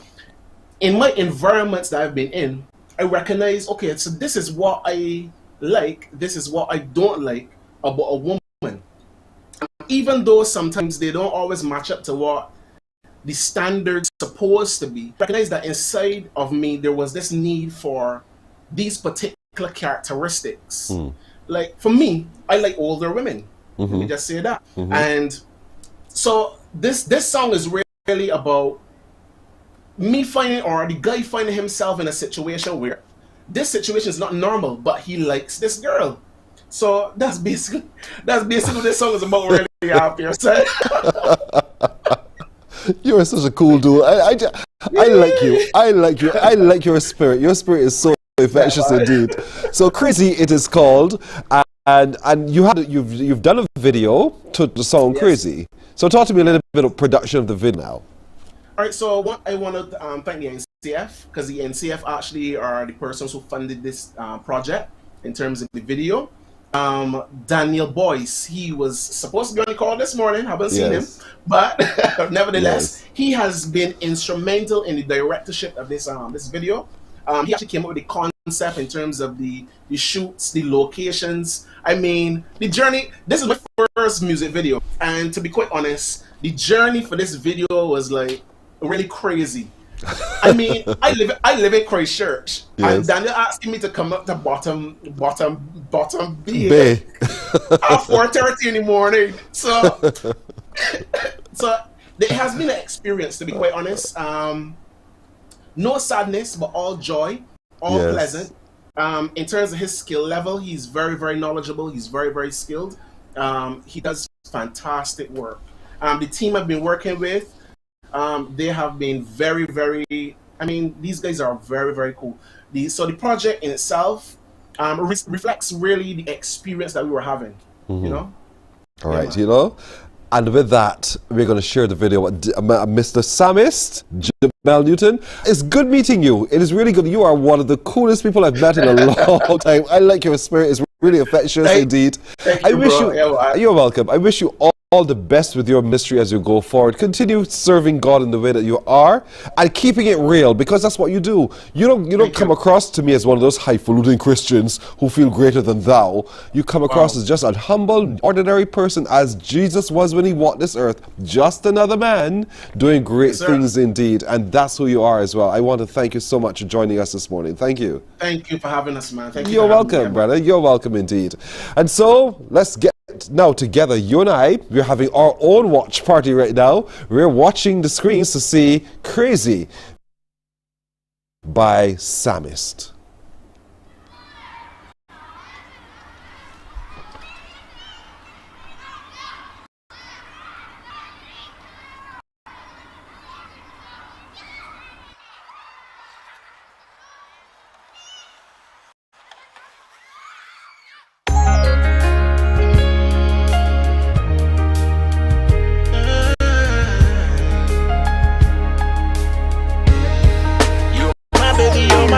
in my environments that I've been in, I recognize, okay, so this is what I like, this is what I don't like about a woman. Even though sometimes they don't always match up to what the standard's supposed to be, recognize that inside of me there was this need for these particular characteristics. Like for me, I like older women. Let me just say that. And so this song is really about me finding, or the guy finding himself in a situation where this situation is not normal, but he likes this girl. So that's basically what this song is about, really, out there. So You're such a cool dude. I like you. I like you. I like your spirit. Your spirit is so infectious indeed. So Crazy, it is called, and you've done a video to the song Crazy. So talk to me a little bit of production of the video now. All right, so I want to thank the NCF, because the NCF actually are the persons who funded this project in terms of the video. Daniel Boyce, he was supposed to be on the call this morning, haven't seen him, but nevertheless, he has been instrumental in the directorship of this this video. He actually came up with the concept in terms of the shoots, the locations. I mean, the journey. This is my first music video, and to be quite honest, the journey for this video was like really crazy. I mean, I live in Christchurch, and Daniel asking me to come up to bottom bay at 4:30 in the morning. So it has been an experience, to be quite honest. No sadness, but all joy, all pleasant. In terms of his skill level, he's very, very knowledgeable. He's very, very skilled. He does fantastic work. The team I've been working with, they have been very, very, I mean, these guys are very, very cool. So the project in itself reflects really the experience that we were having, you know? All right, you know? And with that, we're going to share the video with Mr. Samist, Jamel Newton. It's good meeting you. It is really good. You are one of the coolest people I've met in a long time. I like your spirit. It's really affectionate indeed. You're welcome. I wish you all the best with your ministry as you go forward. Continue serving God in the way that you are and keeping it real, because that's what you do. You don't come across to me as one of those highfalutin Christians who feel greater than thou. You come across as just a humble, ordinary person, as Jesus was when he walked this earth. Just another man doing great things indeed. And that's who you are as well. I want to thank you so much for joining us this morning. Thank you. Thank you for having us, man. Thank you. You're welcome, brother. You're welcome indeed. And so let's get now together. You and I, we're having our own watch party right now. We're watching the screens to see Crazy by Samist.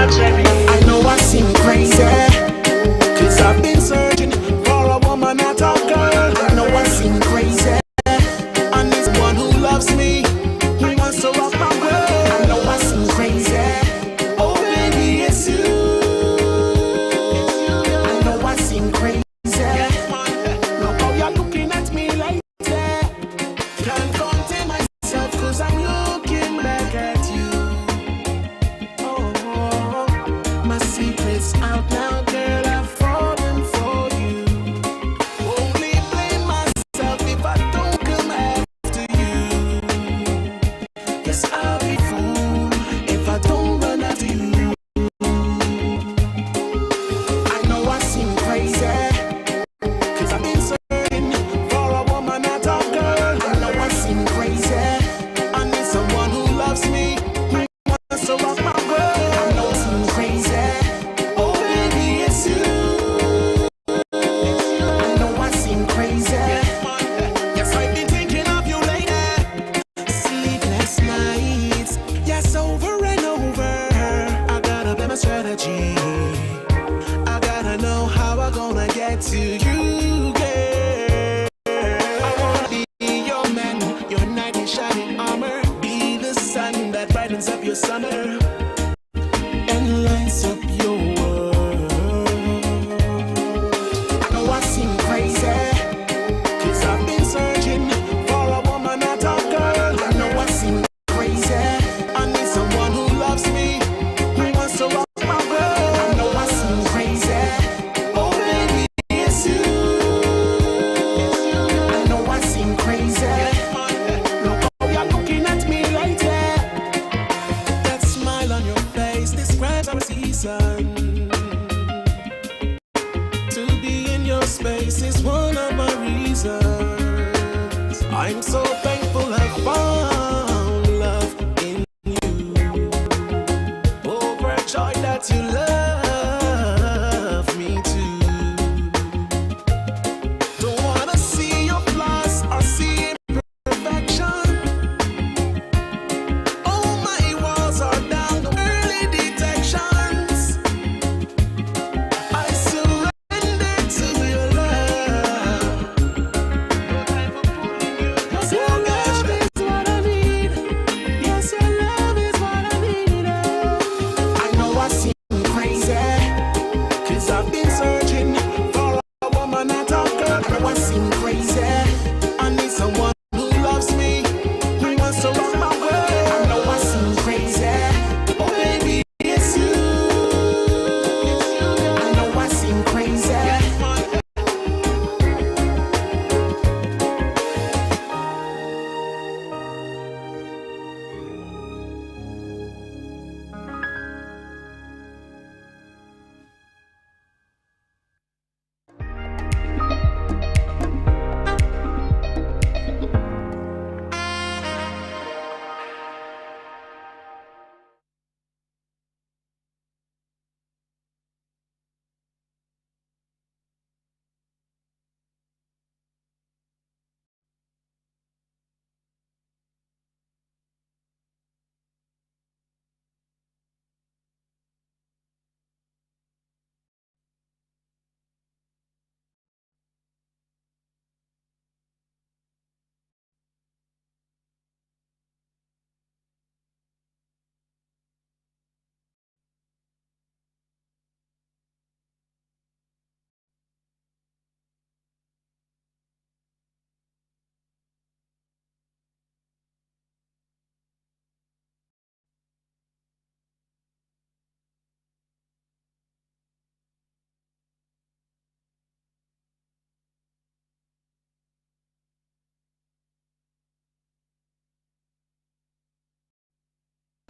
I know I seem crazy, 'cause I've been searching for a woman, not a girl. I know I seem crazy, and this one who loves me, he wants to rock my world. I know I seem crazy, oh baby, it's you. I know I seem crazy, look how you're looking at me like that. Can't contain myself 'cause I'm looking back at you. My secret's out now, girl, I've fallen for you. Only blame myself if I don't come after you. Yes, I'll be fool if I don't run after you. I know I seem crazy, 'cause I've been searching for a woman, not a girl. I know I seem the summer and lights up your world. I know I seem crazy, 'cause I've been searching for a woman, not a girl. I know I seem crazy, I need someone who loves me, who wants to rock my world. I know I seem crazy, oh baby, it's you. I know I seem crazy, look how you're looking at me lately. That smile on your face describes our season. To be in your space is one of my reasons. I'm so thankful I found love in you. Overjoyed that you love me too. Don't wanna see your flaws or see imperfection. Oh, my walls are down, no early detections. I surrender to your love. Yes, your love is what I need. Yes, your love is what I need. I know I seem crazy, 'cause I've been searching for a woman, not a girl. I know I seem crazy, I need someone who loves me, who wants to rock my world. I know I seem crazy, oh baby, it's you. I know I seem crazy.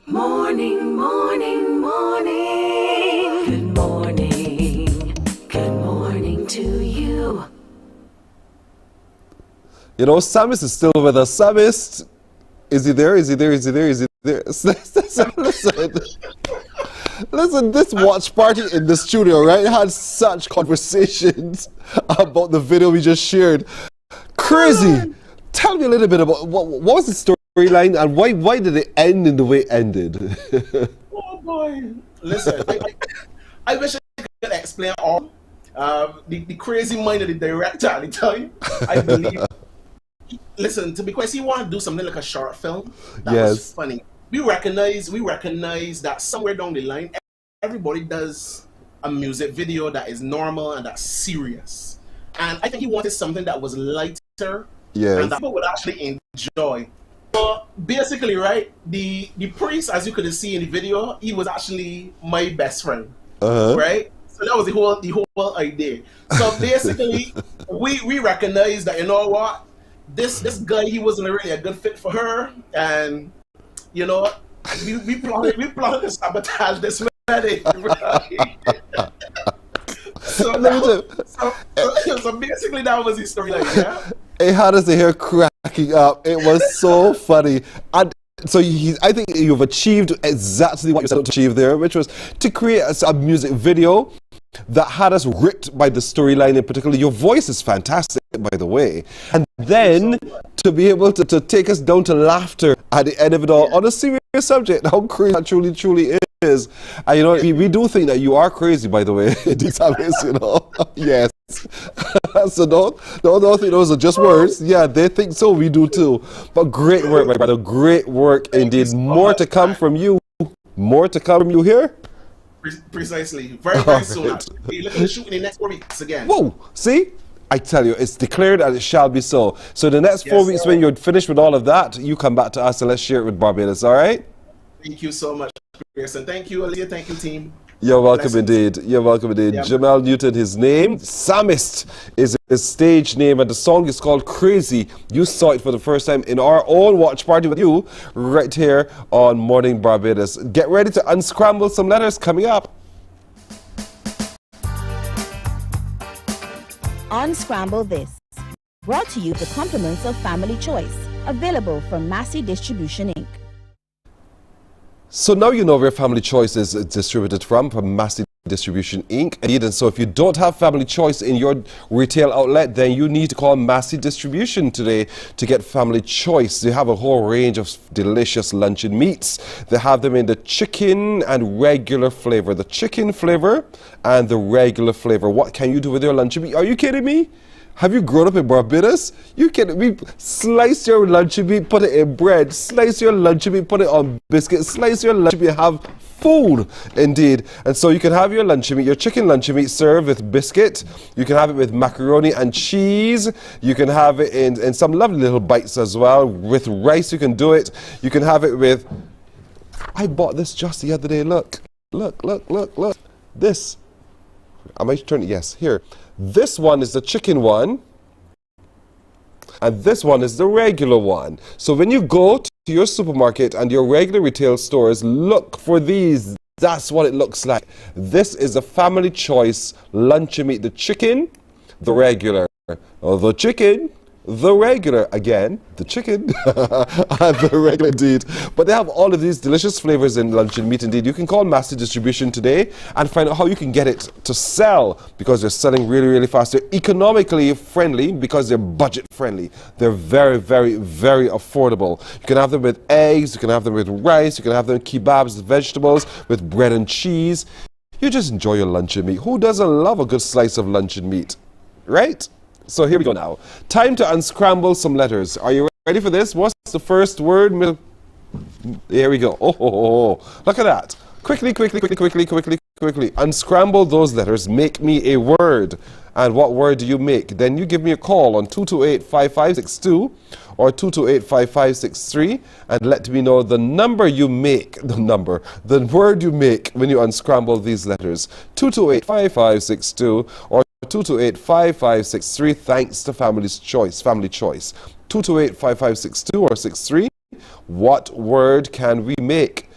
Morning, morning, morning. Good morning. Good morning to you. You know, Samis is still with us. Samis, is he there? Is he there? Is he there? Is he there? Listen, this watch party in the studio, right, had such conversations about the video we just shared. Crazy. Tell me a little bit about what was the storyline and why did it end in the way it ended? Oh boy! Listen, I wish I could explain all the crazy mind of the director at the time. I believe. Listen, to be quite, he wanted to do something like a short film. That was funny. We recognize that somewhere down the line, everybody does a music video that is normal and that's serious. And I think he wanted something that was lighter and that people would actually enjoy. So basically, right, the priest, as you could see in the video, he was actually my best friend, right? So that was the whole idea. So basically, we recognized that, you know what, this guy, he wasn't really a good fit for her, and you know, we planned to sabotage this wedding. Right? So basically, that was the storyline. Yeah. It had us here cracking up. It was so funny. And so I think you've achieved exactly what you set out to achieve there, which was to create a music video that had us ripped by the storyline in particular. Your voice is fantastic, by the way. And then to be able to take us down to laughter at the end of it all on a serious subject, how crazy that truly is. And you know, we do think that you are crazy, by the way. These habits, you know. Yes. So don't think those are just words. Yeah, they think so. We do too. But great work, my brother. Great work indeed. More to come from you. More to come from you here? Precisely. Very, very soon. We're looking to shoot in the next 4 weeks again. Whoa! See? I tell you, it's declared and it shall be so. So the next 4 weeks, when you're finished with all of that, you come back to us and let's share it with Barbados, all right? Thank you so much, Pearson. Thank you, Olivia. Thank you, team. You're welcome indeed. You're welcome indeed. Yep. Jamal Newton, his name. Psalmist is his stage name, and the song is called Crazy. You saw it for the first time in our own watch party with you right here on Morning Barbados. Get ready to unscramble some letters coming up. Unscramble This. Brought to you with the compliments of Family Choice. Available from Massey Distribution Inc. So now you know where Family Choice is distributed from Massey Distribution Inc. And so if you don't have Family Choice in your retail outlet, then you need to call Massey Distribution today to get Family Choice. They have a whole range of delicious luncheon meats. They have them in the chicken and regular flavor. The chicken flavor and the regular flavor. What can you do with your luncheon meat? Are you kidding me? Have you grown up in Barbados? You can slice your luncheon meat, put it in bread, slice your luncheon meat, put it on biscuits, slice your luncheon meat, have food indeed. And so you can have your luncheon meat, your chicken luncheon meat served with biscuit. You can have it with macaroni and cheese. You can have it in some lovely little bites as well. With rice you can do it. You can have it with, I bought this just the other day, look. This, I might turn it, yes, here. This one is the chicken one, and this one is the regular one. So when you go to your supermarket and your regular retail stores, look for these. That's what it looks like. This is a Family Choice luncheon meat. The chicken, the regular. The chicken, the regular. Again, the chicken, and the regular indeed. But they have all of these delicious flavors in luncheon meat indeed. You can call Master Distribution today and find out how you can get it to sell, because they're selling really, really fast. They're economically friendly because they're budget friendly. They're very, very, very affordable. You can have them with eggs, you can have them with rice, you can have them with kebabs, vegetables, with bread and cheese. You just enjoy your luncheon meat. Who doesn't love a good slice of luncheon meat, right? So here we go now. Time to unscramble some letters. Are you ready for this? What's the first word? Here we go. Oh. Look at that. Quickly. Unscramble those letters. Make me a word. And what word do you make? Then you give me a call on 228-5562 or 228-5563 and let me know the number you make, the word you make when you unscramble these letters. 228-5562 or 228-5563, thanks to Family Choice. 228-5562 or 63. What word can we make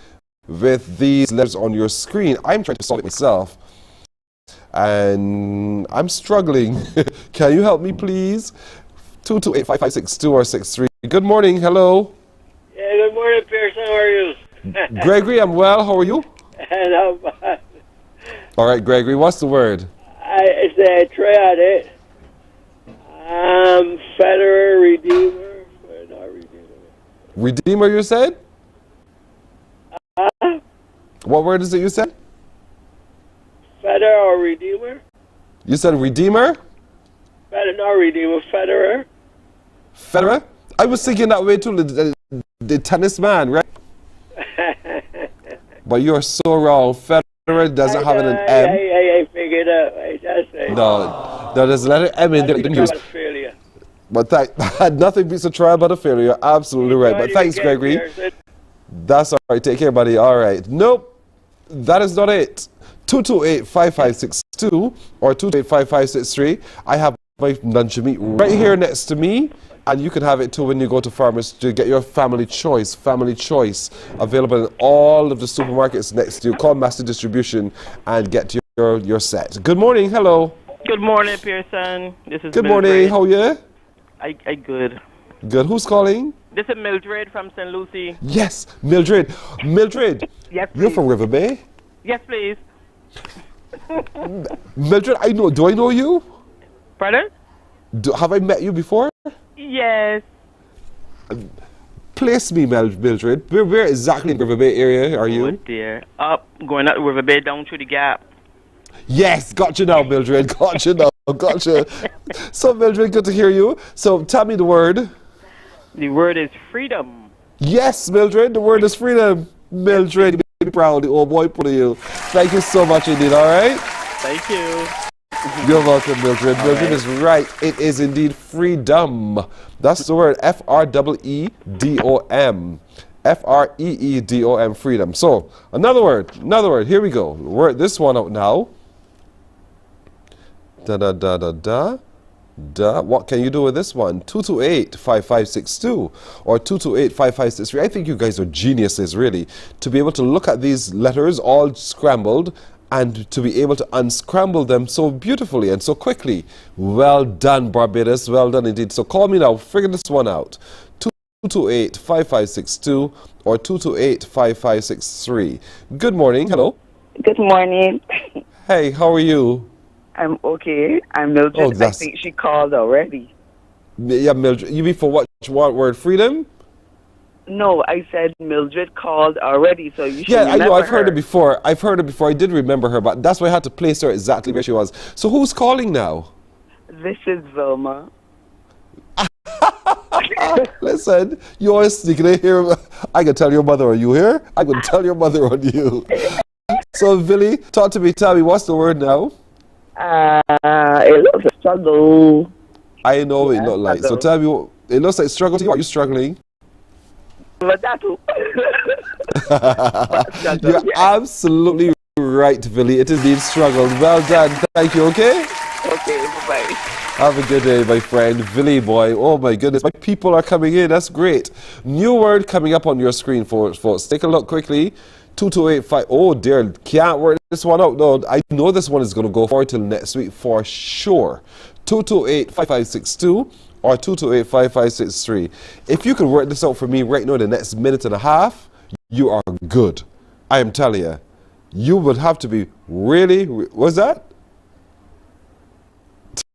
with these letters on your screen? I'm trying to solve it myself, and I'm struggling. Can you help me, please? 228-5562 or 63. Good morning. Hello. Yeah, good morning, Pearson. How are you? Gregory, I'm well. How are you? Not bad. All right, Gregory, what's the word? It's a triad, Federer, Redeemer, not Redeemer. Redeemer, you said? What word is it you said? Federer or Redeemer? You said Redeemer? Not Redeemer, Federer. Federer? I was thinking that way too, the tennis man, right? But you're so wrong. Federer doesn't have an M. I figured out. I just say. No, there's a letter M in there. But that nothing beats a try but a failure. You're absolutely right. But thanks, Gregory. That's all right. Take care, buddy. All right. Nope, that is not it. 228-5562 or 228-5563. I have my luncheon meat right here next to me, and you can have it too when you go to Farmers to get your Family Choice. Family Choice available in all of the supermarkets next to you. Call Master Distribution and get your set. Good morning. Hello. Good morning, Pearson. This is Good Mildred. morning. How are you? I good. Good. Who's calling? This is Mildred from St. Lucie. Yes, Mildred. Mildred. Yes, You're from River Bay? Yes, please. Mildred, do I know you? Pardon? Have I met you before? Yes. Place me, Mildred. Where exactly in River Bay area are you? Oh dear. Up, going up the River Bay, down through the gap. Yes, got you now, Mildred. Got you now. Gotcha. So, Mildred, good to hear you. So, tell me the word. The word is freedom. Yes, Mildred, the word is freedom. Mildred, pretty proud of the old boy put you. Thank you so much indeed, all right? Thank you. You're welcome, Mildred. Mildred is right. It is indeed freedom. That's the word, F-R-E-E-D-O-M. F-R-E-E-D-O-M, freedom. So, another word. Here we go. Word this one out now. Da-da-da-da-da. What can you do with this one? 228-5562 or 228-5563. I think you guys are geniuses, really, to be able to look at these letters all scrambled and to be able to unscramble them so beautifully and so quickly. Well done, Barbados. Well done indeed. So call me now. Figure this one out. 228-5562 or 228-5563. Good morning. Hello. Good morning. Hey, how are you? I'm okay. I'm Mildred. I think she called already. Yeah, Mildred. You mean for what word? Freedom? No, I said Mildred called already, so you should remember I know. I've heard her. her before. I did remember her, but that's why I had to place her exactly where she was. So who's calling now? This is Vilma. Listen, you always sneaking in here. I can tell your mother, are you here? I can tell your mother on you. So, Billy, talk to me. Tell me, what's the word now? It looks like struggle. I know it looked like. So tell me, it looks like struggle to you. Are you struggling? But that too. You're absolutely right, Billy. It is indeed struggle. Well done. Thank you, okay? Okay, bye-bye. Have a good day, my friend. Billy boy. Oh, my goodness. My people are coming in. That's great. New word coming up on your screen, folks. Take a look quickly. 2285. Oh, dear. Can't work this one out. No, I know this one is going to go forward till next week for sure. 228-5562 or 228-5563. If you can work this out for me right now in the next minute and a half, you are good. I am telling you. You would have to be really... What's that?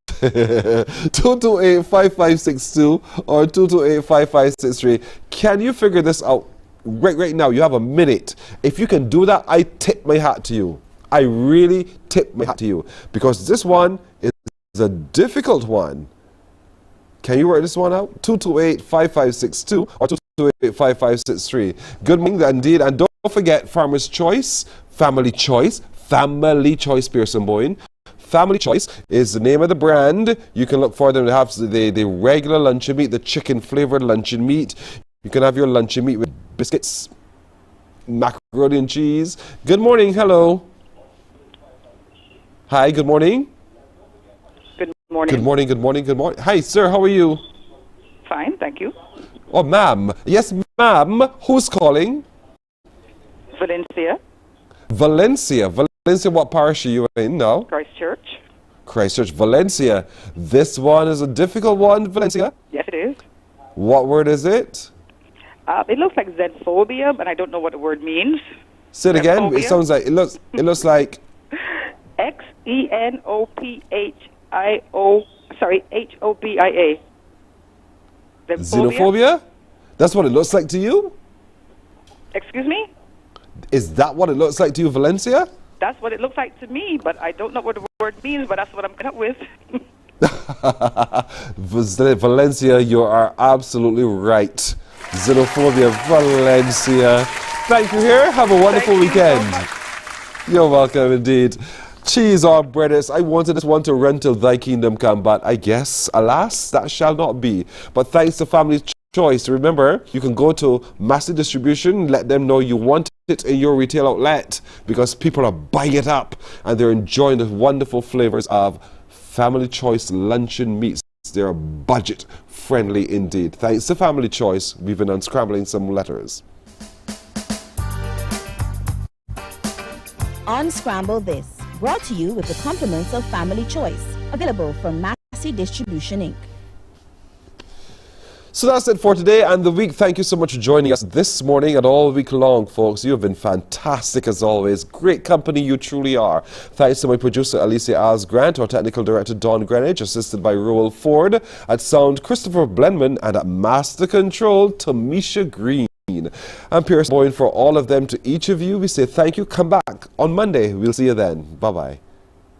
228-5562 or 228-5563. Can you figure this out right now? You have a minute. If you can do that, I tip my hat to you. I really tip my hat to you, because this one is a difficult one. Can you work this one out? 228-5562 or 228-5563. Good morning indeed. And don't forget Farmer's Choice, Family Choice, Pearson Boyne. Family Choice is the name of the brand. You can look for them to have the regular luncheon meat, the chicken flavored luncheon meat. You can have your luncheon meat with biscuits, macaroni and cheese. Good morning. Hello. Hi. Good morning. Good morning. Good morning. Good morning. Good morning. Hi, sir. How are you? Fine, thank you. Oh, ma'am. Yes, ma'am. Who's calling? Valencia. Valencia. Valencia, what parish are you in now? Christchurch. Christchurch, Valencia. This one is a difficult one, Valencia. Yes, it is. What word is it? It looks like xenophobia, but I don't know what the word means. Say it again. It sounds like it looks like Xenophobia. Xenophobia? That's what it looks like to you? Excuse me? Is that what it looks like to you, Valencia? That's what it looks like to me, but I don't know what the word means, but that's what I'm coming up with. Valencia, you are absolutely right. Xenophobia, Valencia. Thank you here. Have a wonderful weekend. You're welcome indeed. Cheese or breaders, I wanted this one to run till thy kingdom come, but I guess, alas, that shall not be. But thanks to Family Choice, remember, you can go to Massive Distribution, let them know you want it in your retail outlet, because people are buying it up and they're enjoying the wonderful flavors of Family Choice luncheon meats. They're budget friendly indeed. Thanks to Family Choice, we've been unscrambling some letters. Unscramble This, brought to you with the compliments of Family Choice, available from Massey Distribution Inc. So that's it for today and the week. Thank you so much for joining us this morning and all week long, folks. You have been fantastic as always. Great company you truly are. Thanks to my producer, Alicia Osgrant, our technical director, Don Greenwich, assisted by Roel Ford. At sound, Christopher Blenman, and at master control, Tamisha Green. I'm Pierce Boyne. For all of them, to each of you, we say thank you. Come back on Monday. We'll see you then. Bye-bye.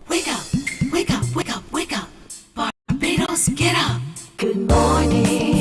Wake up, wake up, wake up, wake up. Barbados, get up. Good morning.